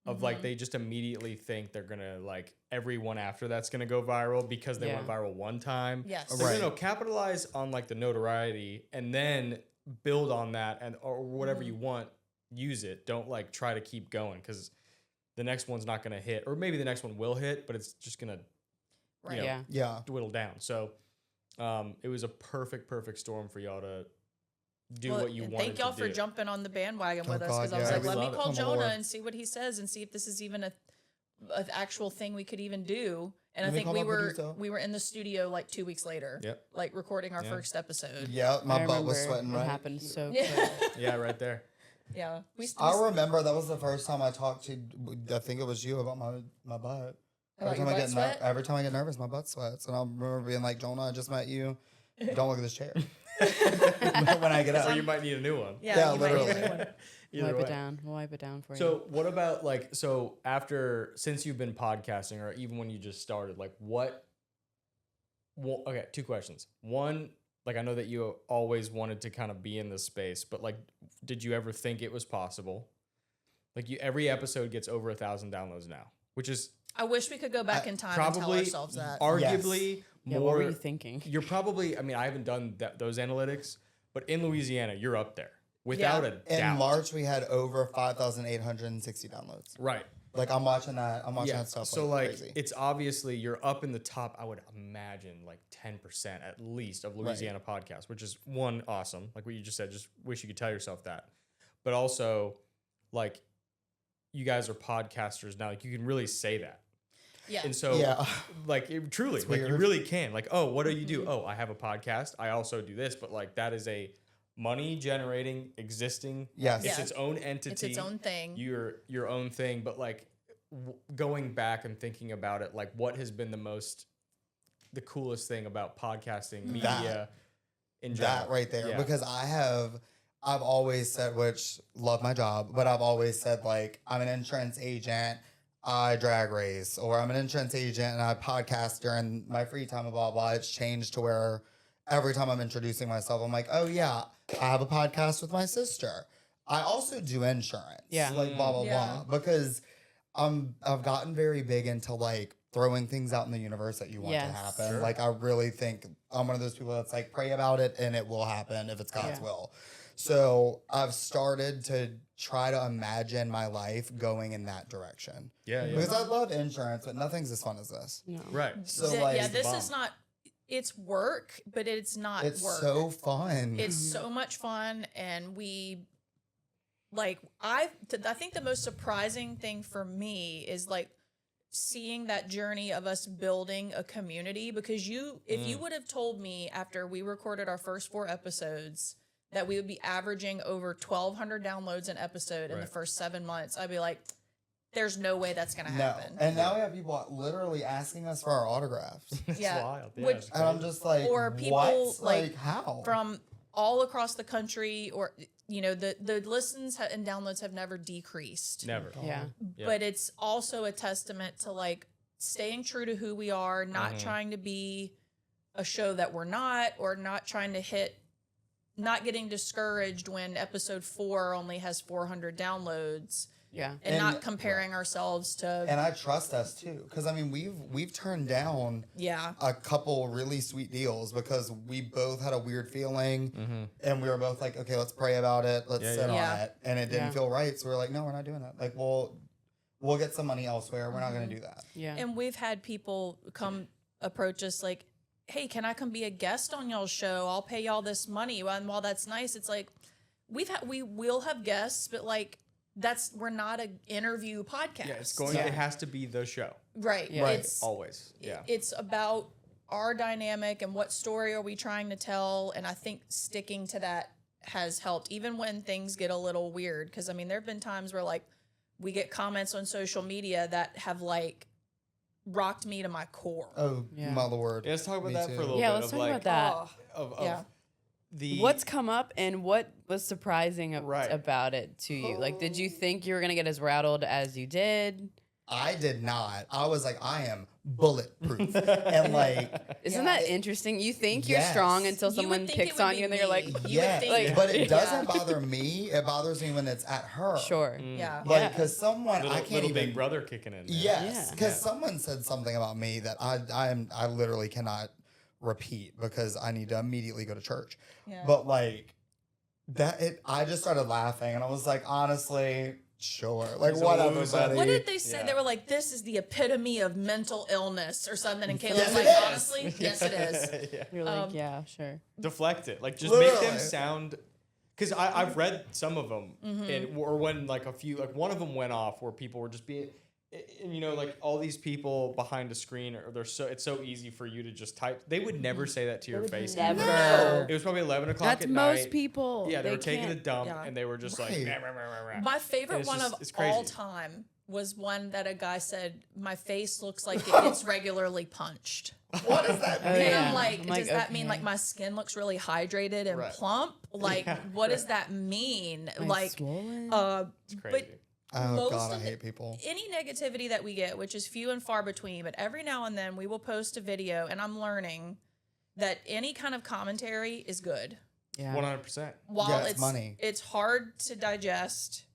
Of like they just immediately think they're gonna like everyone after that's gonna go viral because they went Yeah. viral one time. Yes. So Right. capitalize on like the notoriety and then build on that, and or whatever you want, use it. Don't like try to keep going, because the next one's not gonna hit, or maybe the next one will hit, but it's just gonna Right. you know, Yeah. Yeah, dwindle down. So it was a perfect storm for y'all to do Well, what you and wanted thank y'all to for do. jumping on the bandwagon Oh, with us, God, because I was yeah, like, we let me love it. call Come Jonah aboard. and see what he says and see if this is even an actual thing we could even do. And Let I me think call we my were producer. in the studio like 2 weeks later, Yep. like recording our Yeah. first episode. yeah. My I butt was remember sweating. It Right. happened so Yeah. quick. Yeah, right there. Yeah. I remember that was the first time I talked to. I think it was you about my butt. About your butt sweat? Every time I get nervous, my butt sweats, and I remember being like, "Jonah, I just met you. Don't look at this chair." when I get So up. you might need a new one. Yeah, you might need a literally. new one. Either Wipe way. it down. We'll wipe it down for you. So what about like, so after, since you've been podcasting, or even when you just started, like what, well, okay, two questions. One, like I know that you always wanted to kind of be in this space, but like, did you ever think it was possible? Like every episode gets over 1,000 downloads now, which is I wish we could go back in time and tell probably ourselves that. arguably yeah, more. what were you thinking? You're probably, I mean, I haven't done those analytics, but in Louisiana, you're up there without a In doubt. March, we had over 5,860 downloads. Right. Like I'm watching that. I'm watching Yeah. that stuff. So like crazy. it's obviously you're up in the top, I would imagine like 10% at least of Louisiana podcasts, which is one, awesome. Like what you just said, just wish you could tell yourself that. But also like you guys are podcasters now, like you can really say that. Yeah. And so Yeah. like it, truly, It's like you weird. really can. Like, oh, what do you do? Oh, I have a podcast. I also do this, but like that is a money generating existing. Yes. It's Yeah. its own entity. It's its own thing. Your own thing, but like going back and thinking about it, like what has been the coolest thing about podcasting media in general? That right there. Yeah. Because I've always said, which love my job, but I've always said like I'm an insurance agent, I drag race, or I'm an insurance agent and I podcast during my free time and blah blah. It's changed to where every time I'm introducing myself, I'm like, oh yeah, I have a podcast with my sister. I also do insurance. Yeah. Like blah blah Yeah. blah. Because I've gotten very big into like throwing things out in the universe that you want to Yes. happen. Sure. Like I really think I'm one of those people that's like pray about it and it will happen if it's God's Yeah. will. So I've started to try to imagine my life going in that direction. Yeah, yeah. Because I love insurance, but nothing's as fun as this. No. Right. So Th- like yeah, this bomb. is not. It's work, but it's not it's work. so fun. It's so much fun, and we like. I think the most surprising thing for me is like seeing that journey of us building a community. Because if you would have told me after we recorded our first 4 episodes that we would be averaging over 1,200 downloads an episode in the Right. first 7 months, I'd be like, "There's no way that's gonna no. happen." And now we have people literally asking us for our autographs. It's Yeah. wild. Yeah, Which- it's And I'm crazy. just like, Or people, what? like, how? From all across the country, or the listens and downloads have never decreased. Never. Yeah. Yeah. But it's also a testament to like staying true to who we are, not trying to be a show that we're not, or not trying to not getting discouraged when episode 4 only has 400 downloads, Yeah. and And- not comparing ourselves to And I trust us too, because I mean we've turned down yeah. a couple really sweet deals because we both had a weird feeling, and we were both like, okay, let's pray about it, let's Yeah, sit yeah. on it, and it didn't Yeah. feel right, so we are like, no, we're not doing it. Like, well, we'll get some money elsewhere. We're not going to do that. Yeah. And we've had people come approach us like, hey, can I come be a guest on y'all's show? I'll pay y'all this money. And while that's nice, it's like we will have guests, but like we're not an interview podcast. Yeah, it has to be the show. Right. Yeah. Right. It's Always. Yeah. it's about our dynamic and what story are we trying to tell. And I think sticking to that has helped, even when things get a little weird. Because I mean, there have been times where like we get comments on social media that have like rocked me to my core. Oh, Yeah. my lord. Yeah, let's talk about Me that too. for a little Yeah, bit. let's of talk like, about that. Oh, Of yeah. the What's come up and what was surprising Right. about it to you? Like, did you think you were gonna get as rattled as you did? I did not. I was like, I am bulletproof. And like, Isn't Yeah. that interesting? You think you're Yes. strong until You would someone think it picks would on be you and they're like, me. You would yeah, think- like- but it doesn't Yeah. bother me. It bothers me when it's at her. sure. Yeah. Like, Yeah. because someone, little, I can't little even. Big Brother kicking in. there. Yes, Yeah. because someone said something about me that I literally cannot repeat because I need to immediately go to church. Yeah. But like I just started laughing and I was like, honestly, sure, like He's a whatever, loser. buddy. What did they say? Yeah. They were like, "This is the epitome of mental illness" or something. And Kayla Yes, was like, it is. "Honestly, yes, it is." Yeah. You're like, yeah, sure. Deflect it. Like just make them Literally. sound. Because I've read some of them, Mm-hmm. or when like a few, like one of them went off where people were just being, and you know, like all these people behind a screen, or it's so easy for you to just type. They would never say that to your face. Never. No. It was probably 11 o'clock That's at most night. people. Yeah, they were taking a can't- dump, Yeah. and they were just like, Right. "Rah, rah, rah, rah, rah." My favorite it's one just- of it's crazy. all time was one that a guy said, "My face looks like it gets regularly punched." What does that Oh, mean? And yeah. I'm like, I'm does like, that mean okay. like my skin looks really hydrated and Right. plump? Like, Yeah, what does right. that mean? Am I Like, swollen? It's crazy. but Oh most God, I of the- hate people. any negativity that we get, which is few and far between, but every now and then we will post a video, and I'm learning that any kind of commentary is good. yeah. 100%. While Yeah, it's it's money. it's hard to digest,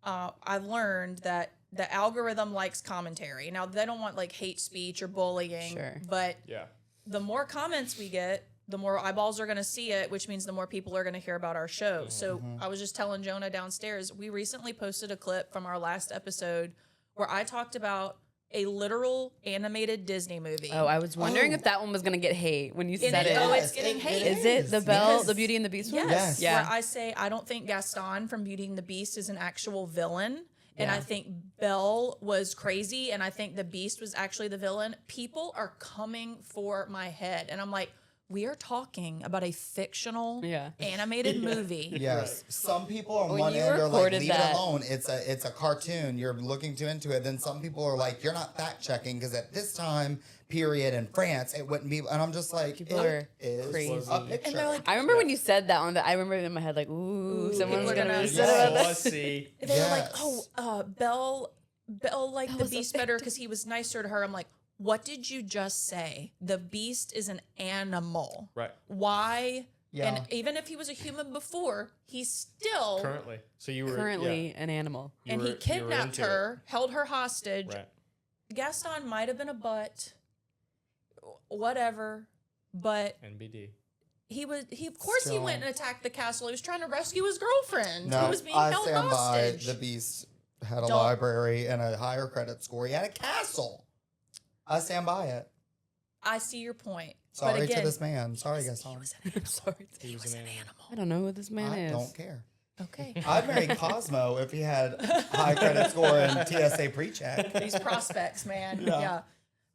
I've learned that the algorithm likes commentary. Now they don't want like hate speech or bullying, Sure. but Yeah. the more comments we get, the more eyeballs are going to see it, which means the more people are going to hear about our show. So I was just telling Jonah downstairs, we recently posted a clip from our last episode where I talked about a literal animated Disney movie. Oh, I was wondering Oh. if that one was gonna get hate when you And said it. oh, Yes, it's getting it hate. Is it the Yes. Belle, Yes. the Beauty and the Beast one? Yes. Yes. Where I say I don't think Gaston from Beauty and the Beast is an actual villain. And I Yeah. think Belle was crazy. And I think the Beast was actually the villain. People are coming for my head. And I'm like, we are talking about a fictional Yeah. animated movie. Yes. Some people on When one you end are like, recorded leave that- it alone. It's a cartoon. You're looking too into it. Then some people are like, you're not fact checking because at this time period in France, it wouldn't be. And I'm just like, People it are is crazy. a picture. And they're like, I remember when you said that one. I remember in my head like, ooh, someone's people are gonna gonna- be Yes. upset about that. Pussy. they were like, Yes. Belle liked the was a Beast better because he was nicer to her. I'm like, what did you just say? The Beast is an animal. Right. Why? Yeah. And even if he was a human before, he's still Currently. So you were Currently an animal. you and were- he you were kidnapped into it. her, held her hostage. Right. Gaston might have been a butt, whatever, but NBD. he of course he Still. went and attacked the castle. He was trying to rescue his girlfriend No, who was being I held stand hostage. by the Beast had a Don't- library and a higher credit score. He had a castle. I stand by it. I see your point. Sorry but again, to this man. Sorry, he Gaston. was an I'm sorry. He was an animal. I don't know who this man I is. don't care. Okay. I'd marry Cosmo if he had high credit score and TSA pre-check. These prospects, man. Yeah. Yeah.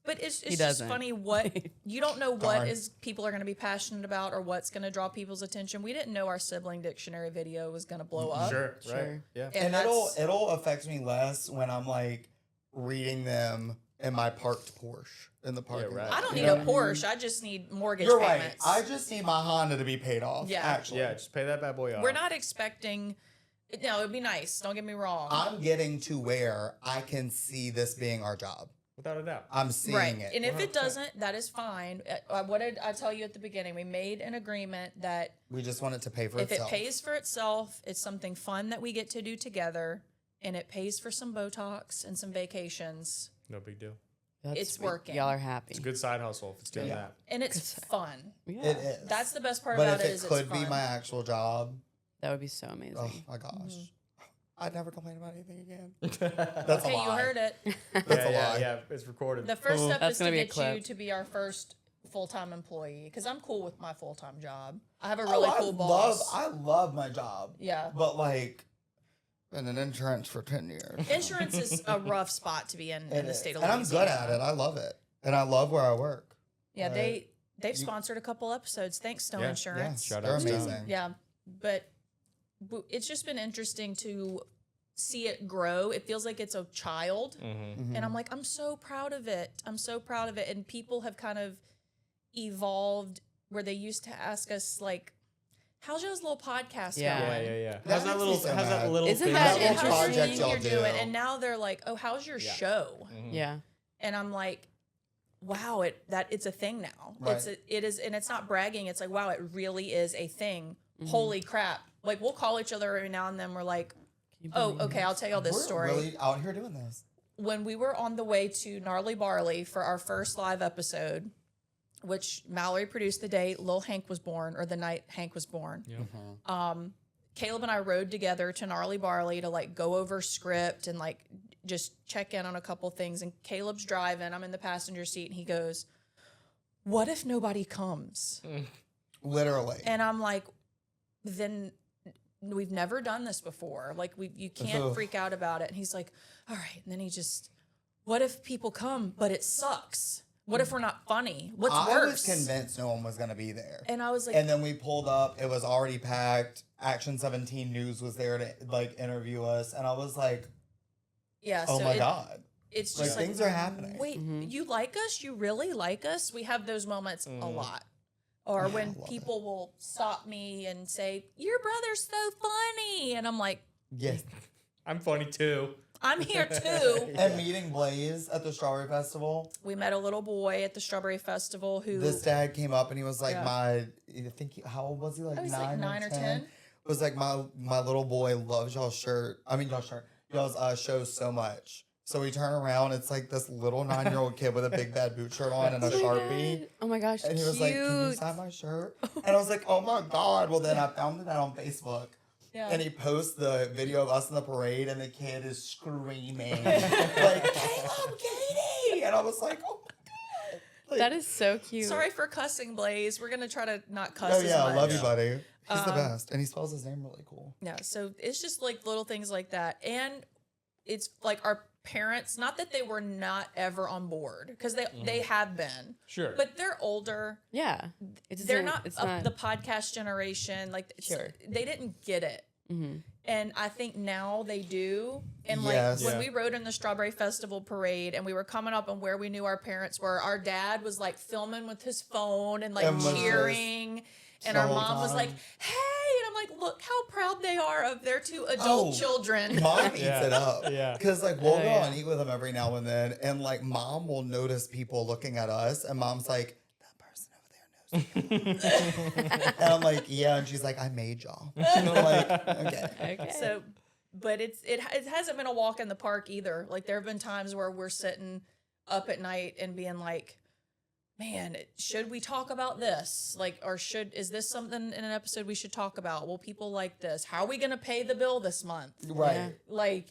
But it's just doesn't. funny what you don't know what Darn. is people are going to be passionate about or what's going to draw people's attention. We didn't know our sibling dictionary video was going to blow up. Sure. Right. Sure. Yeah. And And that's- it'll affect me less when I'm like reading them in my parked Porsche in the parking right. lot. I don't You need know a what I mean? Porsche. I just need mortgage You're right. payments. I just need my Honda to be paid off. Yeah. Actually. Yeah. Just pay that bad boy off. We're not expecting. No, it'd be nice. Don't get me wrong. I'm getting to where I can see this being our job. Without a doubt. I'm seeing right. it. And if it 100%. doesn't, that is fine. What did I tell you at the beginning? We made an agreement that We just want it to pay for if itself. it pays for itself, it's something fun that we get to do together, and it pays for some Botox and some vacations, No big deal. That's It's sweet. working. Y'all are happy. It's a good side hustle if it's doing Yeah. that. and it's fun. Yeah. It is. That's the best part But about if it. it Is could it's be fun. my actual job, That would be so amazing. oh my gosh. Mm-hmm. I'd never complain about anything again. That's Okay, a lie. you heard it. That's a lie. Yeah, it's recorded. The first step That's is to gonna be a get clip. you to be our first full-time employee because I'm cool with my full-time job. I have a Oh, really cool boss. I love my job. Yeah. But like, been in insurance for 10 years. Insurance is a rough spot to be in the is. state of And I'm Louisiana. good at it. I love it. And I love where I work. Yeah, Right. they've sponsored a couple episodes. Thanks, Stone Yeah. Insurance. Shout They're out to them. amazing. Yeah, but it's just been interesting to see it grow. It feels like it's a child, Mm-hmm. and I'm like, I'm so proud of it. I'm so proud of it. And people have kind of evolved where they used to ask us like, "How's y'all's little podcast Yeah. going?" Yeah. That How's that makes little? me so How's that mad. little? Isn't thing that How's That your project thing y'all you're do. doing? And now they're like, "Oh, how's your Yeah. show?" Mhm. Yeah. And I'm like, wow, it's a thing now. Right. It is, and it's not bragging. It's like, wow, it really is a thing. Mm-hmm. Holy crap! Like we'll call each other every now and then. We're like, oh, okay, I'll tell y'all this We're story. really out here doing this. When we were on the way to Gnarly Barley for our first live episode, which Mallory produced the day Lil Hank was born, or the night Hank was born. Yeah. Caleb and I rode together to Gnarly Barley to like go over script and like just check in on a couple things. And Caleb's driving, I'm in the passenger seat, and he goes, "What if nobody comes?" Literally. And I'm like, then we've never done this before. Like you can't Ugh. freak out about it. And he's like, all right. And then he just, what if people come, but it sucks? What if we're not funny? What's I worse? was convinced no one was going to be there. And I was like, And then we pulled up. It was already packed. Action 17 News was there to like interview us. And I was like, yeah. oh so my God. It's Like just like, things are happening. wait, you like us? You really like us? We have those moments a lot. Or Yeah, when I love people will stop me and say, your brother's so funny. And I'm like, Yes. I'm funny too. I'm here too. And meeting Blaze at the Strawberry Festival. We met a little boy at the Strawberry Festival who This dad came up and he was like, Yeah. how old was he? Like I was 9 like 9 or 10. Was like, my little boy loves y'all's shirt. I mean, y'all's shows so much. So we turn around, it's like this little 9-year-old kid with a big bad boot shirt on and a Sharpie. Oh my gosh, And he was cute. like, can you sign my shirt? And I was like, oh my God. Well, then I found it out on Facebook. Yeah. And he posts the video of us in the parade, and the kid is screaming, like, Caleb, Katie! And I was like, oh my God. Like, That is so cute. Sorry for cussing, Blaze. We're gonna try to not cuss oh, as yeah, much. I love you, buddy. He's the best. And he spells his name really cool. Yeah, so it's just like little things like that. And it's like our parents, not that they were not ever on board, because they have been. Sure. But they're older. Yeah, it's They're not. not, It's of not. the podcast generation. Like Sure. they didn't get it. Mhm. And I think now they do. And Yes. like when Yeah. we rode in the Strawberry Festival parade and we were coming up on where we knew our parents were, our dad was like filming with his phone and like And was just cheering. And the our whole mom was like, time. hey. And I'm like, look how proud they are of their two adult Oh. children. Mom eats Yeah. it up. Yeah. Because, like, we'll Oh, go yeah. and eat with them every now and then. And, like, mom will notice people looking at us. And mom's like, that person over there knows me. And I'm like, yeah. And she's like, I made y'all. And I'm like, okay. Okay. So, but it hasn't been a walk in the park either. Like there have been times where we're sitting up at night and being like, man, should we talk about this? Like, or is this something in an episode we should talk about? Will people like this? How are we going to pay the bill this month? Right. Yeah. Like,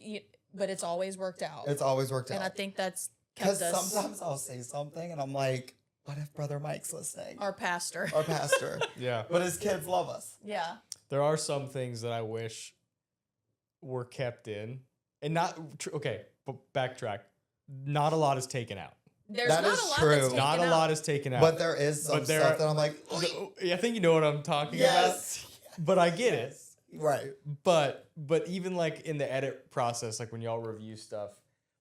but it's always worked out. It's always worked and I out. think that's kept Because us, sometimes I'll say something and I'm like, what if Brother Mike's listening? our pastor. Our pastor. Yeah. But his kids love us. Yeah. There are some things that I wish were kept in, and not okay. But backtrack. Not a lot is taken out. There's That not is a lot true. that's taken Not a out. lot is taken out. But there is some But there stuff are- that I'm like, I think you know what I'm talking yes. about. But I get it. Right. But even like in the edit process, like when y'all review stuff,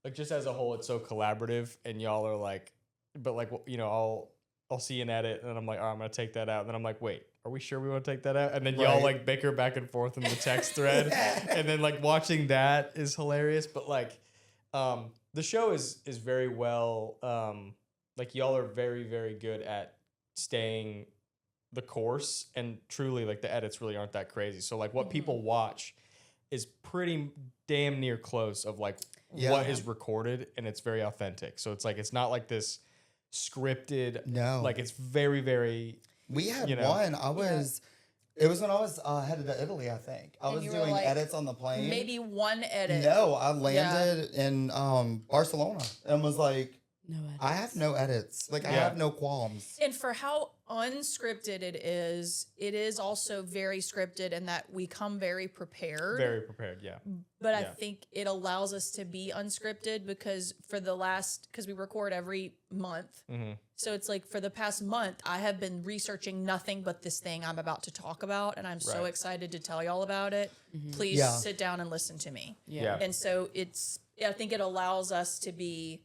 like just as a whole, it's so collaborative, and y'all are like, but like you know, I'll see an edit, and I'm like, oh, I'm gonna take that out, and then I'm like, wait, are we sure we want to take that out? And then y'all Right. like bicker back and forth in the text thread, and then like watching that is hilarious. But like, the show is very well, like y'all are very very good at staying the course, and truly like the edits really aren't that crazy. So like what people watch is pretty damn near close of like Yeah. what is recorded, and it's very authentic. So it's like it's not like this scripted. No. Like it's very very. We had you know. one. I was It was when I was headed to Italy, I think. I And was you were doing like, edits on the plane. Maybe one edit. No, I landed in Barcelona and was like, No edits. I have no edits. Like, I Yeah. have no qualms. And for how unscripted it is also very scripted in that we come very prepared. Very prepared. Yeah. But I Yeah. think it allows us to be unscripted because because we record every month. Mm-hmm. So it's like for the past month, I have been researching nothing but this thing I'm about to talk about. And I'm so Right. excited to tell y'all about it. Please Yeah. sit down and listen to me. Yeah. And so I think it allows us to be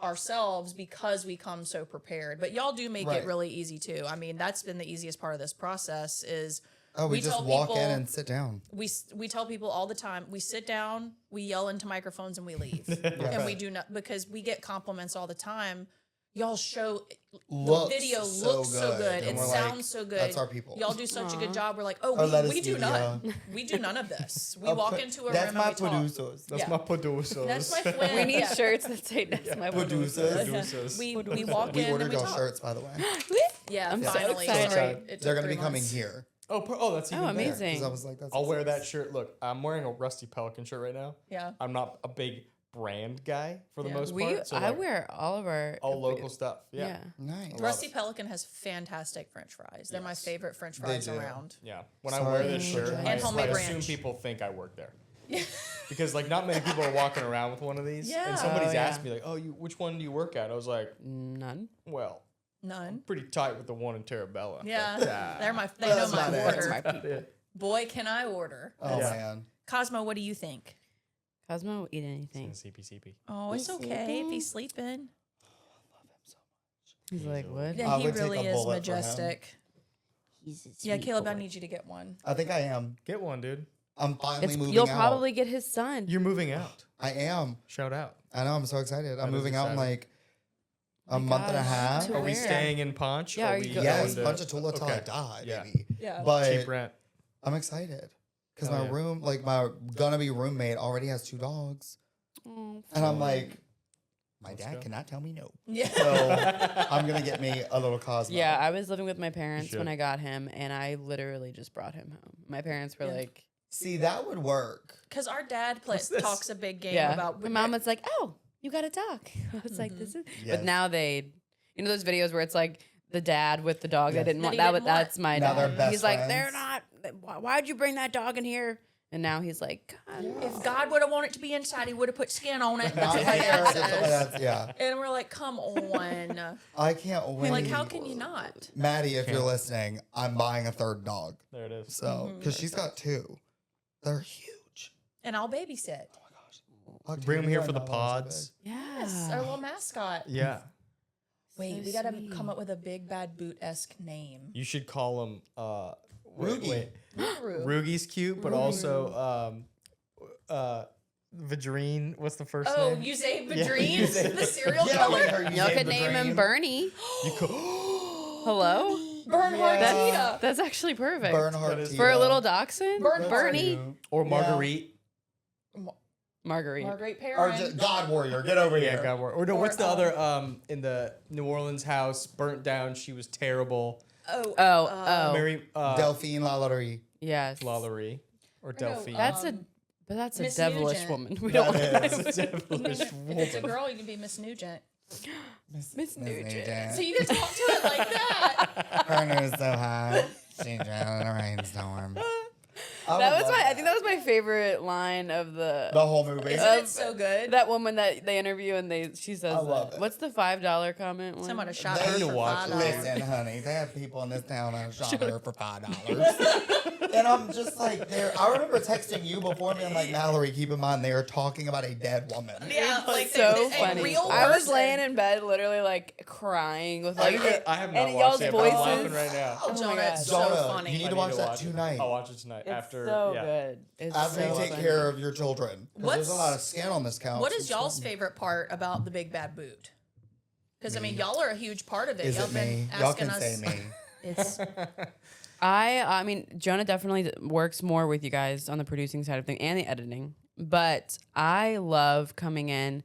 ourselves because we come so prepared. But y'all do make Right. it really easy too. I mean, that's been the easiest part of this process is Oh, we just tell walk people- in and sit down. we tell people all the time, we sit down, we yell into microphones and we leave. Yeah, And we right. do not, because we get compliments all the time. Y'all show Looks the video so looks so good. And It we're sounds like, so good. That's our people. Y'all do such a good job. We're like, Our oh, lettuce we do media. not. We do none of this. We Our walk pro- into a That's room my and we talk. producers. That's Yeah. my producers. That's my friend. We need Yeah. shirts that say that's my Producers. Producers. We walk We in and ordered we our talk. shirts, by the way. Yeah, I'm so finally. excited. Sorry, it They're took going to 3 be coming months. here. That's even Oh, better. amazing. Because I was like, that's I'll wear that exciting. shirt. Look, I'm wearing a Rusty Pelican shirt right now. Yeah. I'm not a big brand guy for the Yeah. most part. So I like, wear all of our all local stuff. Yeah. Nice. Rusty Pelican has fantastic French fries. They're my favorite French They fries do. around. Yeah. When I Sorry. wear this Mm. shirt, And I homemade assume ranch. people think I work there. Because like not many people are walking around with one of these. Yeah. And somebody's Oh, yeah. asked me like, "Oh, which one do you work at?" I was like, None. "Well, None. pretty tight with the one in Terabella." Yeah. But, They know That's my not it. order. My people. Boy, can I order. Oh, Yeah. man. Cosmo, what do you think? Cosmo will eat anything. CP. Oh, it's okay if he's sleeping. He's like, what? Yeah, I he would take really a is bullet for him. majestic. He's a Yeah, sweet Caleb, I boy. need you to get one. I think I am. Get one, dude. I'm finally moving You'll out. probably get his son. You're moving out. I am. Shout out. I know. I'm so excited. That I'm is moving out in exciting. like a month and a gosh. half. To Are we where? staying in Ponch? Yeah, Or are you go- Yes, going bunch of Tula till I okay. die, Yeah. baby. Yeah. But cheap rent? I'm excited because Hell my yeah. room, like my gonna be roommate, already has 2 dogs, Oh, and I'm like, my Let's dad go. cannot tell me no. Yeah. So I'm gonna get me a little Cosmo. yeah, I was living with my parents when should. I got him, and I literally just brought him home. My parents were Yeah. like, See, that would work. Because our dad What's this? talks a big game yeah. about. My mom was like, oh, you got a dog. I was like, this is. But now you know those videos where it's like the dad with the dog Yes. that didn't That want. he That didn't that's my Now they're dad. best He's like, friends. they're not. Why'd you bring that dog in here? And now he's like, God. If God would have wanted it to be inside, he would have put skin on it. That's Not what my here, dad that's what my says. dad's- yeah. And we're like, come on. I can't wait. Like, how can you not? Maddie, if you're listening, I'm buying a 3rd dog. There it is. So, because she's got 2, they're huge. And I'll babysit. Fuck, Bring dude, them here you for the don't know how pods. Yes, Yeah. our little mascot. Yeah. Wait, So we got to sweet. come up with a big bad boot-esque name. You should call him Roogie. Roo. Roogie's cute, but also Vadrine. What's the first Oh, name? you say Yeah, Vadrine, you say- the serial Yeah, killer? like her, Y'all say could the name him dream. Bernie. You could. Hello. Bernhard Yeah. Tita. That's actually perfect. Bernhard That is- For a Tito. little dachshund? Bernhard. Bernie. Or Yeah. Marguerite. Marguerite. Marguerite Or Perrin. just God Warrior, get over Yeah, here. God, or no, Or, what's the other in the New Orleans house burnt down? She was terrible. Oh. Mary Delphine Lalaurie. Yes. Lalaurie or no, Delphine. That's but that's a Miss devilish Nugent. woman. We That don't want is. That's a devilish If it's a woman. girl, you can be Miss Nugent. Miss Nugent. So you can talk to it like that. Her nose so high. She drowned in a rainstorm. I think that was my favorite line of the whole movie. Isn't it so good? that woman that they interview and she says, I love it. "What's the $5 comment?" One? Someone shot They her need to for watch $5. it. Listen, honey, they have people in this town that shot her for $5. And I'm just like, I remember texting you before me. I'm like, Mallory, keep in mind they are talking about a dead woman. Yeah, like So a funny. real I was person. laying in bed, literally like crying with like. I have not and watched y'all's it, but I'm voices. laughing right now. Oh, my Jonah, God. it's Jonah, so funny. you need I to watch that tonight. I'll watch it tonight It's after. so yeah. good. It's After so you take funny. care of your children. 'Cause there's a What's- lot of skin on this couch. What is y'all's favorite part about the Big Bad Boot? Because I mean, y'all are a huge part of it. Is y'all it been me? Y'all asking can us. say me. It's I mean, Jonah definitely works more with you guys on the producing side of things and the editing. But I love coming in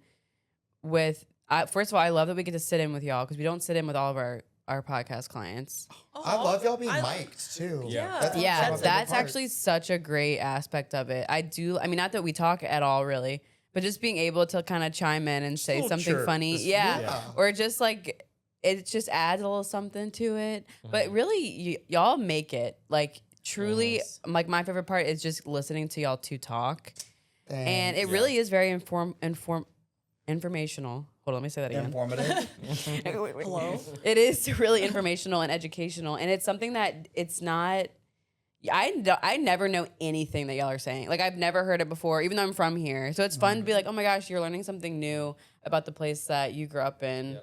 with. First of all, I love that we get to sit in with y'all because we don't sit in with all of our our podcast clients. I love y'all being I- mic'd too. Yeah. That's Yeah, my favorite that's part. actually such a great aspect of it. I mean, not that we talk at all really, but just being able to kind of chime in and say little something chirp. funny. Just- Yeah. yeah. Or just like, it just adds a little something to it. But really, y'all make it. Like, truly, Yes. like, my favorite part is just listening to y'all two talk. And it Thanks. really is very informational. Hold on, let me say that again. Informative. Hello. It is really informational and educational, and it's something that it's not. I never know anything that y'all are saying. Like, I've never heard it before, even though I'm from here. So it's fun to be like, oh my gosh, you're learning something new about the place that you grew up in.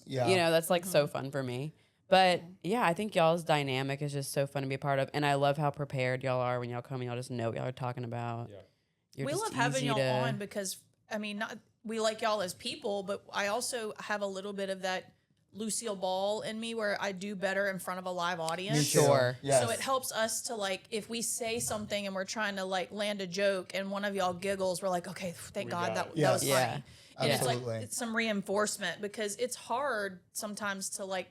Yeah. You know, that's like so fun for me. But yeah, I think y'all's dynamic is just so fun to be a part of, and I love how prepared y'all are when y'all come and y'all just know what y'all are talking about. Yeah. You're We just love having easy y'all to- on because I mean, not we like y'all as people, but I also have a little bit of that Lucille Ball in me where I do better in front of a live audience. Me too. Sure. Yes. So it helps us to like if we say something and we're trying to like land a joke and one of y'all giggles, we're like, okay, thank God got that, it. that was Yes. funny. Yeah. And Absolutely. it's some reinforcement because it's hard sometimes to like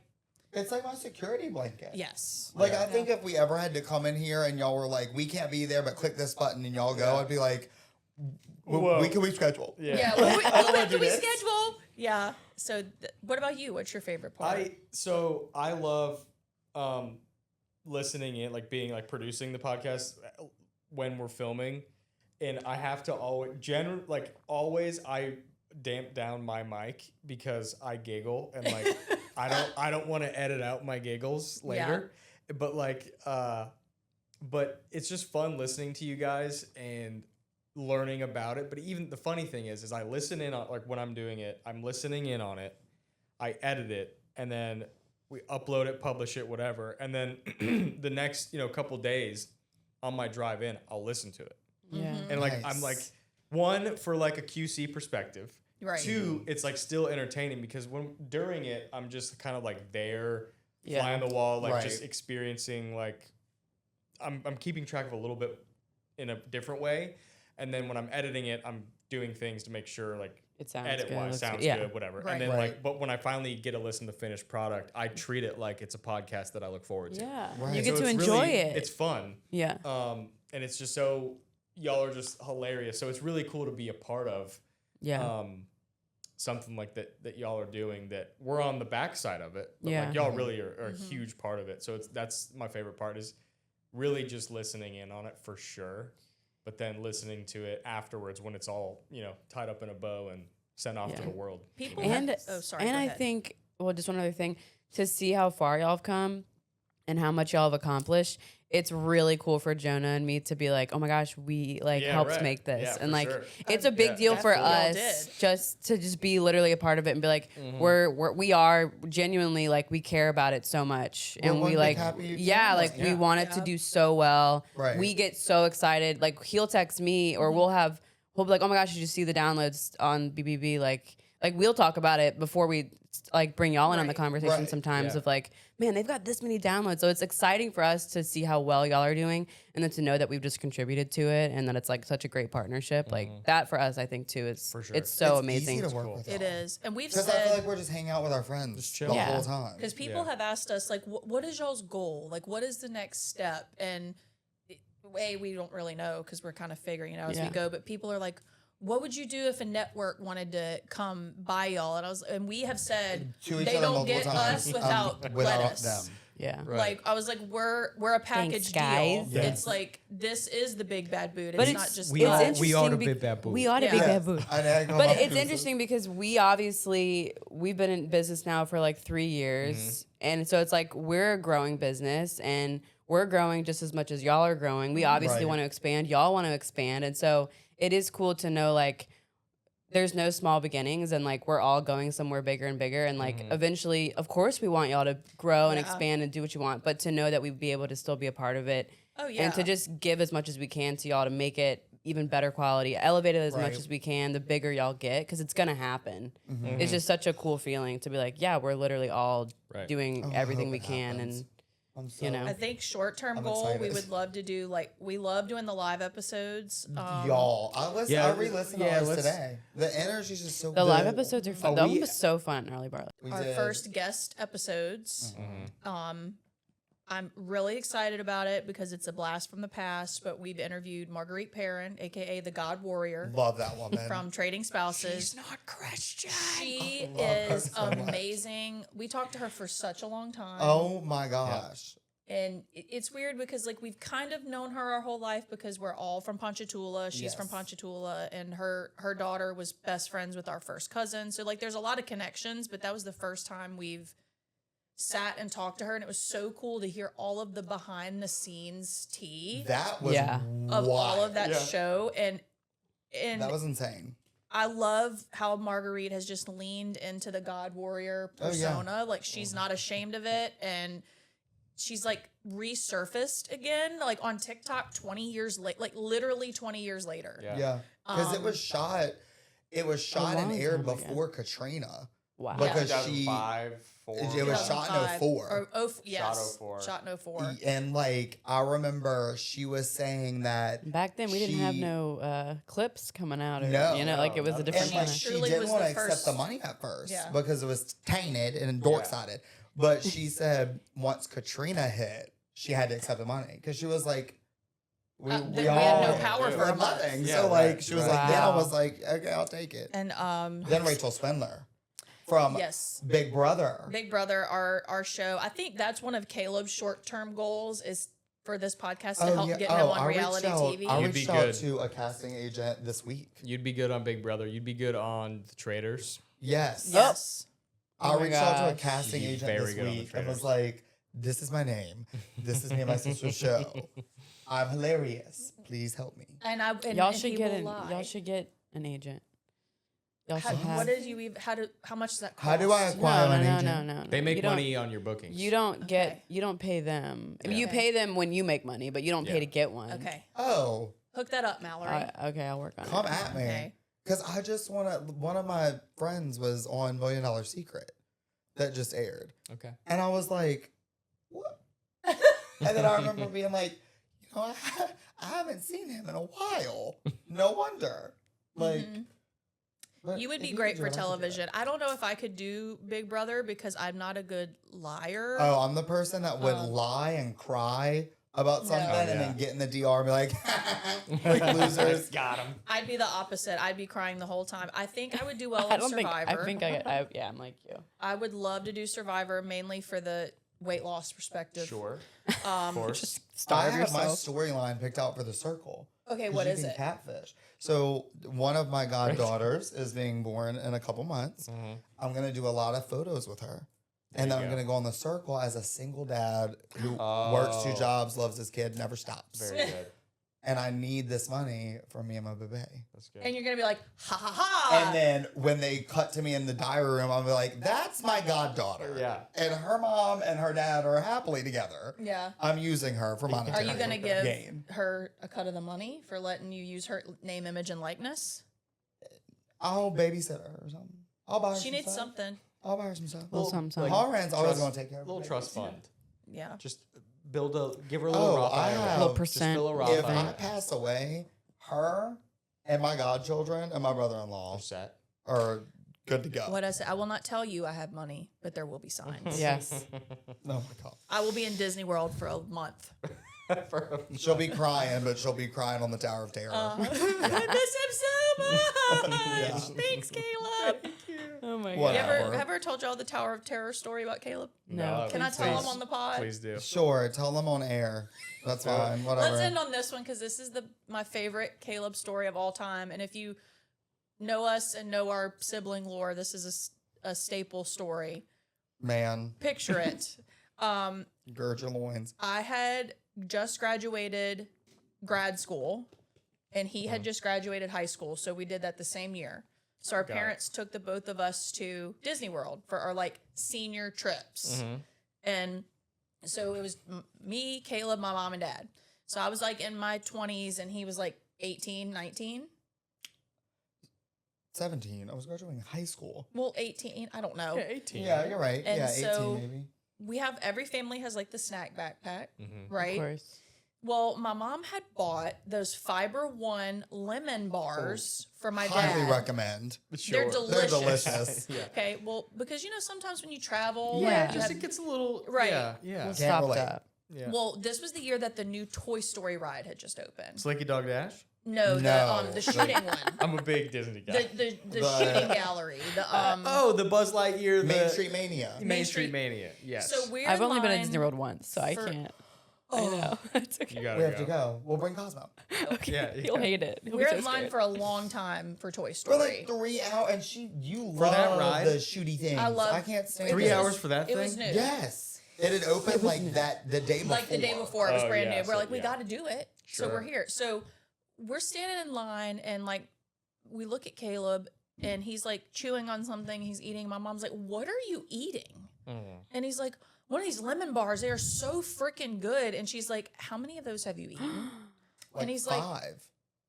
It's like my security blanket. yes. Like, I think if we ever had to come in here and y'all were like, we can't be there, but click this button and y'all go, I'd be like, Whoa. we can reschedule. Yeah, well, we, I don't wanna can do we this. schedule? Yeah. So what about you? What's your favorite part? I love listening in, like being like producing the podcast when we're filming, and I have to always I damp down my mic because I giggle and like I don't want to edit out my giggles later, but like but it's just fun listening to you guys and learning about it. But even the funny thing is I listen in on, like when I'm doing it, I'm listening in on it, I edit it, and then we upload it, publish it, whatever. And then the next, couple days on my drive in, I'll listen to it. Yeah. And like, Nice. I'm like, one, for like a QC perspective. Right. Two, it's like still entertaining because during it, I'm just kind of like there, Yeah. fly on the wall, like Right. just experiencing, like, I'm keeping track of a little bit in a different way. And then when I'm editing it, I'm doing things to make sure, like, It sounds edit good. wise looks sounds Yeah. good, whatever. Right. And then Right. but when I finally get to listen to the finished product, I treat it like it's a podcast that I look forward to. Yeah. Right. You So get to it's enjoy really- it. It's fun. Yeah. And it's just so y'all are just hilarious. So it's really cool to be a part of Yeah. something like that y'all are doing, that we're on the backside of it. But Yeah. like y'all really are a huge part of it. So that's my favorite part, is really just listening in on it for sure. But then listening to it afterwards when it's all, tied up in a bow and sent off to Yeah. the world. People And have, oh sorry. and go I ahead. think, well, just one other thing, to see how far y'all have come and how much y'all have accomplished, it's really cool for Jonah and me to be like, oh my gosh, we like Yeah, helped right. make this. Yeah, and for like, sure. it's a big Yeah. deal for Definitely. Y'all us did. just to be literally a part of it and be like, we are genuinely like, we care about it so much. We're and one we big like, happy yeah, family. like we Yeah. want it to Yeah. do so well. Right. We get so excited. Like he'll text me or we'll be like, oh my gosh, did you see the downloads on BBB? Like we'll talk about it before we like bring y'all in on the Right. conversation Right. sometimes Yeah. of like, man, they've got this many downloads. So it's exciting for us to see how well y'all are doing and then to know that we've just contributed to it and that it's like such a great partnership. Like that for us, I think too, is For sure. it's so It's amazing. easy to work cool. with. it is, and we've Because I feel said like we're just hanging out with our friends Just the chill. Yeah. whole time. because people Yeah. have asked us like, what is y'all's goal? Like, what is the next step? And we don't really know because we're kind of figuring it out as Yeah. we go. But people are like, what would you do if a network wanted to come by y'all? And we have said To each they other don't multiple get times, us without lettuce. them. Yeah. Right. Like I was like, we're a package guys. deal. Yeah. It's like this is the big bad boot. It's But not it's, just we it's are- interesting we are the be- big bad boot. We are the Yeah. big Yeah. bad boot. But it's interesting because we've been in business now for like 3 years. And so it's like we're a growing business and we're growing just as much as y'all are growing. We obviously Right. want to expand. Y'all want to expand. And so it is cool to know like there's no small beginnings and like we're all going somewhere bigger and bigger. And like eventually, of course, we want y'all to grow and Yeah. expand and do what you want. But to know that we'd be able to still be a part of it Oh yeah. and to just give as much as we can to y'all to make it even better quality, elevate it as much Right. as we can, the bigger y'all get, because it's gonna happen. It's just such a cool feeling to be like, yeah, we're literally all Right. doing Oh, I everything hope we it can, happens. and You know. I think short-term I'm goal, we excited. would love to do, like, we love doing the live episodes. Y'all, I Yeah, re-listened yeah, to ours let's- today. The energy's just so The good. live episodes are fun. Are That we- one was so fun at Early Bar. We our did. first guest episodes. I'm really excited about it because it's a blast from the past, but we've interviewed Marguerite Perrin, aka the God Warrior, Love that woman. from Trading Spouses. not Christian. She I love her is so much. amazing. We talked to her for such a long time. Oh my gosh. And it's weird because, like, we've kind of known her our whole life because we're all from Ponchatoula. She's from Yes. Ponchatoula, and her daughter was best friends with our first cousin. So, like, there's a lot of connections, but that was the first time we've sat and talked to her, and it was so cool to hear all of the behind the scenes tea That was Yeah. of all wild. of that show. And That was insane. I love how Marguerite has just leaned into the God Warrior Oh, yeah. persona. Like, she's not ashamed of it, and she's like resurfaced again, like on TikTok 20 years late, like literally 20 years later. Yeah. Because it was shot. It was shot and long aired time ago. before Katrina. Wow. Because she 2005, 4. it was shot in 2005 04. Or, yes, 04. Shot in 04. And like I remember she was saying that Back then, we didn't have she- no clips coming out. Or, No. you know, like it was a And, different and like, like time. she Truly didn't was want to the accept first- the money at first Yeah. because it was tainted and dork sided. But she said once Katrina hit, she had to accept the money because she was like, we We all had no power for a had month. nothing. Yeah, So like right, she was right. like, then I Wow. was like, okay, I'll take it. And Then Rachel Spindler from yes, Big Brother. Big Brother, our show. I think that's one of Caleb's short-term goals is for this podcast to help get him on reality TV. I You'd be reached out good. to a casting agent this week. You'd be good on Big Brother. You'd be good on The Traders. Yes. Yes. I Oh my reached out to a gosh. casting You'd be agent very this good on The week and was Traders. like, this is my name. This is me and my sister's show. I'm hilarious. Please help me. And Y'all and should he get will an. lie. Y'all should get an agent. Y'all How, should have. what did you even? How much does that cost? How do I acquire no, an no, agent? no, no, no. They make You don't- money on your bookings. You don't get. Okay. You don't pay them. I mean, You Okay. pay them when you make money, but you don't pay Yeah. to get one. Okay, Oh, hook that up, Mallory. Okay, I'll work on come it. at me. Okay. Because I just want to. One of my friends was on $1 Million Secret that just aired. Okay. And I was like, what? And then I remember being like, you know, I haven't seen him in a while. No wonder. Like, Mhm. but You would if be great do for it, I could do it. television. I don't know if I could do Big Brother because I'm not a good liar. Oh, I'm the person that would Um, lie and cry about something Oh, and yeah. then get in the DR and be like, like losers. Got him. I'd be the opposite. I'd be crying the whole time. I think I would do well I in don't think. Survivor. I think yeah, I'm like you. I would love to do Survivor mainly for the weight loss perspective. Sure. Um, Of course. I Starve have my yourself. storyline picked out for the circle. Okay, 'Cause what you is can it? Catfish. So one of my goddaughters is being born in a couple months. I'm gonna do a lot of photos with her. And There then you I'm go. gonna go on the circle as a single dad who works 2 Oh. jobs, loves his kid, never stops. Very good. And I need this money for me and my baby. That's good. And you're gonna be like, ha ha ha. And then when they cut to me in the diary room, I'll be like, that's my goddaughter. Yeah. And her mom and her dad are happily together. yeah. I'm using her for Are monetary you gonna give gain. her a cut of the money for letting you use her name, image, and likeness? I'll babysit her or something. I'll buy her She some needs stuff. something. I'll buy her some stuff. Little something, something. Lauren's always trust- going to take care of little her. trust fund. Yeah. Just give her a little Oh, Roth I IRA. have- Little Just fill a Roth If I IRA. pass away, her and my godchildren and my brother-in-law You're set. are good to go. What I say, I will not tell you I have money, but there will be signs. Yes. Oh my God. I will be in Disney World for a month. She'll be crying, but she'll be crying on the Tower of Terror. I miss him so much. Yeah. Thanks, Caleb. Oh my god. Whatever. Have I ever told y'all the Tower of Terror story about Caleb? No. Can I tell him on the pod? Please do. Sure, tell them on air. That's fine. Whatever. Let's end on this one because this is my favorite Caleb story of all time. And if you know us and know our sibling lore, this is a staple story. Man, Picture it. gird your loins. I had just graduated grad school, and he had just graduated high school. So we did that the same year. So our Got it. parents took the both of us to Disney World for our like senior trips. And so it was me, Caleb, my mom, and dad. So I was like in my 20s, and he was like 18, 19. 17. I was graduating high school. Well, 18. I don't know. 18. Yeah, you're right. And yeah, so- 18 maybe. we have every family has like the snack backpack, Mm-hmm. right? Of course. Well, my mom had bought those Fiber One lemon bars for my Highly dad. recommend. They're Sure. delicious. They're delicious. Yeah. Okay, well, because sometimes when you travel, Yeah. you Just have- it gets a little Right. Yeah, yeah. We'll Can't stop relate. that. Yeah. well, this was the year that the new Toy Story ride had just opened. Slinky Dog Dash. No, No. the shooting one, I'm a big Disney guy. the The- shooting gallery, the oh, the Buzz Lightyear, Main the Street Mania. Main Street Mania. Yes. So we're I've in only been at line Disney World once, so I for- can't. I know. It's you okay. gotta We have to go. We'll bring Cosmo. Okay. Yeah, He'll yeah. hate it. He'll We're be so in line scared. for a long time for Toy For Story. like 3 hours, and you For that love ride? the shooty things. I can't stand 3 it. hours for that It was thing? new. Yes. It had opened like that the day before. Like the day before, it was Oh, brand yeah, new. We're so- like, we yeah. got to do it. So Sure. we're here. So we're standing in line, and like we look at Caleb, and he's like chewing on something. He's eating. My mom's like, "What are you eating?" And he's like, "One of these lemon bars. They are so freaking good." And she's like, "How many of those have you eaten?" Like and he's like, 5.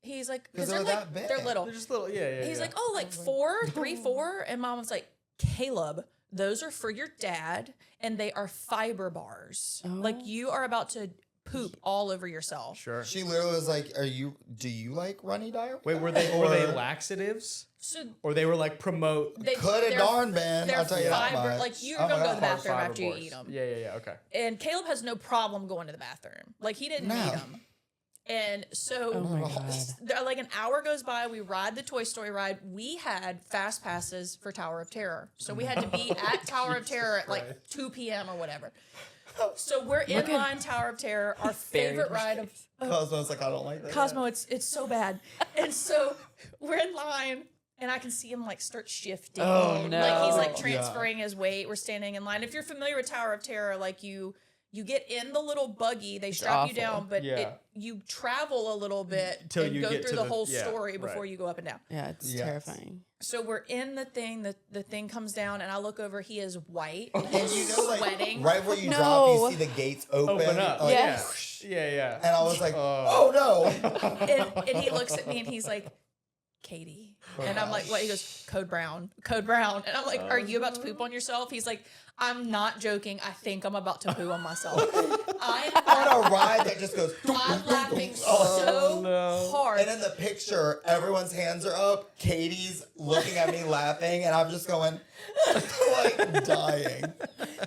He's like, 'Cause because they're they're like that big. they're little. They're just little. Yeah. He's yeah. like, "Oh, like 4, 3, 4." And mom was like, "Caleb, those are for your dad, and they are fiber bars. Like you are about to poop all over yourself." Sure. She literally was like, do you like runny diarrhea? Wait, were they laxatives? So Or they were like promote they Could have they're- darn been, they're I'll tell you that fiber, much. like you're Oh my gonna go to God. the hard bathroom fiber after you bars. eat them. Yeah, okay. And Caleb has no problem going to the bathroom. Like he didn't No. need them. And so Oh my God. like an hour goes by, we ride the Toy Story ride. We had fast passes for Tower of Terror. So we had to be at Tower of Terror at like 2 p.m. or whatever. So we're in line Tower of Terror, our favorite ride of Cosmo's like, I don't like that. Cosmo, it's so bad. And so we're in line, and I can see him like start shifting. Oh, no. Like he's like Yeah. transferring his weight. We're standing in line. If you're familiar with Tower of Terror, like you get in the little buggy, they strap you awful. down, but Yeah. you travel a little bit Till and you go get through to the the- whole yeah, story before right. you go up and down. Yeah, it's Yes. terrifying. So we're in the thing, the thing comes down, and I look over, he is white, And you know, like, sweating. right where you No. drop, you see the gates open. Open up. like, Yes. Yeah. And I was like, oh no. and he looks at me and he's like, "Katie," and I'm like, "What?" He goes, "Code Brown, Code Brown," and I'm like, "Are you about to poop on yourself?" He's like, "I'm not joking. I think I'm about to poo on myself." On a ride that just goes. I'm laughing Oh, so no. hard. And in the picture, everyone's hands are up. Katie's looking at me laughing, and I'm just going, like dying.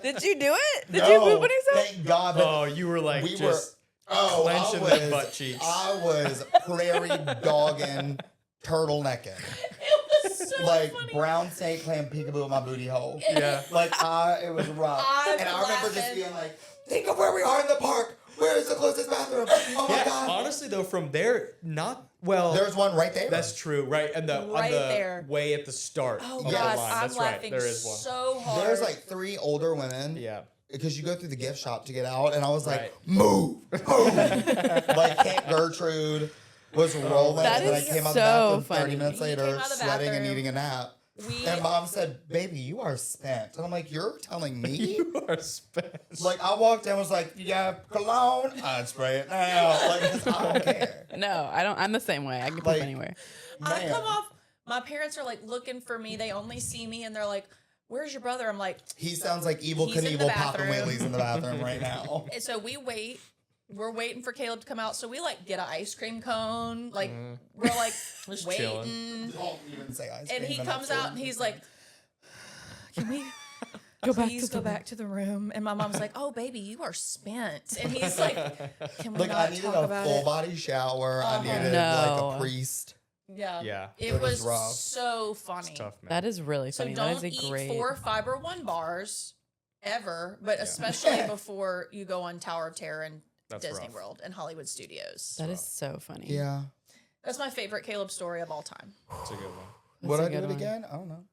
Did you do it? Did No, you poop on yourself? Thank God. But Oh, you were like we just were clenching the butt cheeks. I was prairie dogging, turtlenecking. It was so Like funny. brown snake playing peekaboo in my booty hole. Yeah. Like it was rough. I'm And I remember just laughing. being like, think of where we are in the park. Where is the closest bathroom? Oh my Yeah, God. honestly though, from there, not well. There's one right there. That's true, right? And the Right on the there. way at the start Oh of the God, line. I'm That's right. laughing There is one. so hard. There's like 3 older women. Yeah. Because you go through the gift shop to get out, and I was like, Right. move. Like Aunt Gertrude was rolling, That and then I is came out the so bathroom 30 funny. minutes You later, came out of the sweating and bathroom. eating a nap. we And mom said, baby, you are spent. And I'm like, you're telling me? You are spent. Like, I walked in and was like, you got cologne? I'd spray it now. Like, 'cause I don't care. No, I don't. I'm the same way. I can poop Like- anywhere. I Man. come off. My parents are like looking for me. They only see me, and they're like, "Where's your brother?" I'm like, He sounds like Evil He's in the Knievel popping bathroom. wheelies in the bathroom right now. and so we wait. We're waiting for Caleb to come out. So we like get an ice cream cone. Like we're like Just waiting. chilling. Don't even say ice And cream he in comes that out and he's like, "Can we Go back please to go the back to the room?" And my mom's like, "Oh, baby, you are spent." And he's like, "Can we Like, I not needed talk a about full it?" body shower. I needed No. like a priest. Yeah. Yeah. It It was was rough. so funny. It's tough, man. That is really So funny. don't That is a eat great. 4 Fiber One bars ever, but especially before you go on Tower of Terror and That's Disney rough. World and Hollywood Studios. That is so funny. Yeah. That's my favorite Caleb story of all time. It's a good one. Would That's I a do good it one. again? I don't know.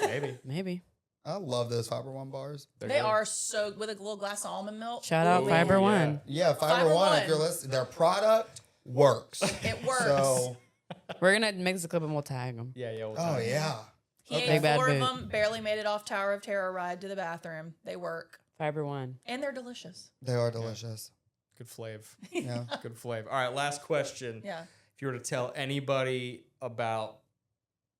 Maybe. Maybe. I love those Fiber One bars. They're They good. are so with a little glass of almond milk. Shout out Ooh. Fiber yeah. One. Yeah, Fiber Fiber One, One. if you're listening, their product works. It works. So, We're gonna mix the clip and we'll tag them. Yeah. We'll oh talk. yeah. he Okay. ate Big 4 Bad of Boot. them, barely made it off Tower of Terror ride to the bathroom. They work. Fiber One. And they're delicious. They are delicious. Good flav. Yeah. Good flav. All right. Last question. Yeah. If you were to tell anybody about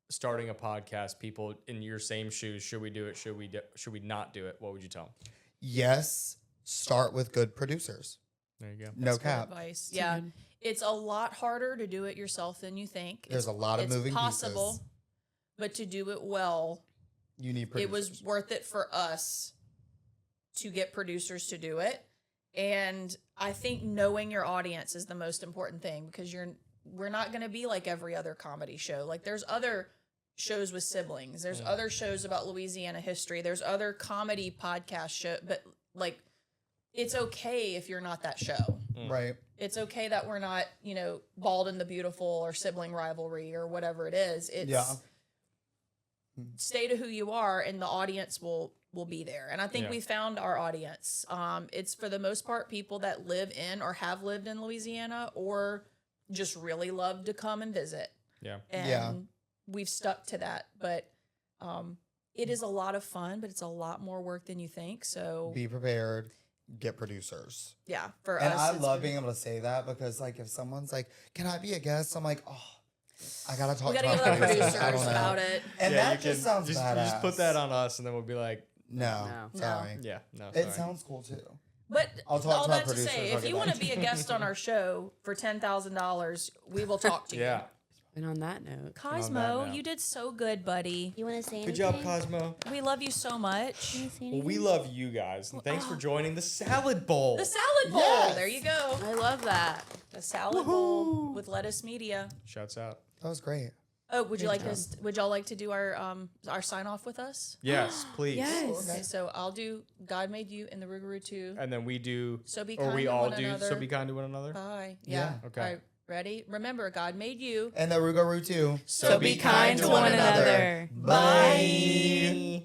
starting a podcast, people in your same shoes, should we do it? Should we not do it? What would you tell them? yes, start with good producers. There you go. No That's good cap. advice. Yeah. It's a lot harder to do it yourself than you think. There's a lot of moving possible, pieces. but to do it well, You need producers. it was worth it for us to get producers to do it. And I think knowing your audience is the most important thing, because we're not going to be like every other comedy show. Like, there's other shows with siblings. There's other shows about Louisiana history. There's other comedy podcast show, but like, it's okay if you're not that show. Right. It's okay that we're not, Bald and the Beautiful or Sibling Rivalry or whatever it is. It's stay to who you are, and the audience will be there. And I think we found our audience. It's for the most part people that live in or have lived in Louisiana or just really love to come and visit. Yeah. And we've stuck to that. But it is a lot of fun, but it's a lot more work than you think. So Be prepared. Get producers. yeah, for And us. I it's love been- being able to say that, because like if someone's like, "Can I be a guest?" I'm like, "Oh, I gotta talk we to gotta my get our producers. I don't producers know." about it. And Yeah, that just sounds just, badass. just put that on us, and then we'll be like, No, No. sorry. yeah, no. It sorry. sounds cool too. But I'll talk all to our that to producers, say, I'll if get you back want to to be a guest on our show for $10,000, we will talk to you. Yeah. And on that note, Cosmo, note. you did so good, buddy. You want to say anything? Good job, Cosmo. We love you so much. Well, we love you guys, and thanks for joining the Salad Bowl. The salad bowl. Yes. There you go. I love that. The salad bowl with Lettuce Media. Shouts out. That was great. Oh, would y'all like to do our sign off with us? Yes, please. Yes. Okay, so I'll do God Made You and the Rougarou 2. And then we do, So be or kind we to all one do, another. so be kind to one another. Bye. Yeah. Okay. All right, ready? Remember, God made you. And the Rougarou too. So be kind to one another. Bye.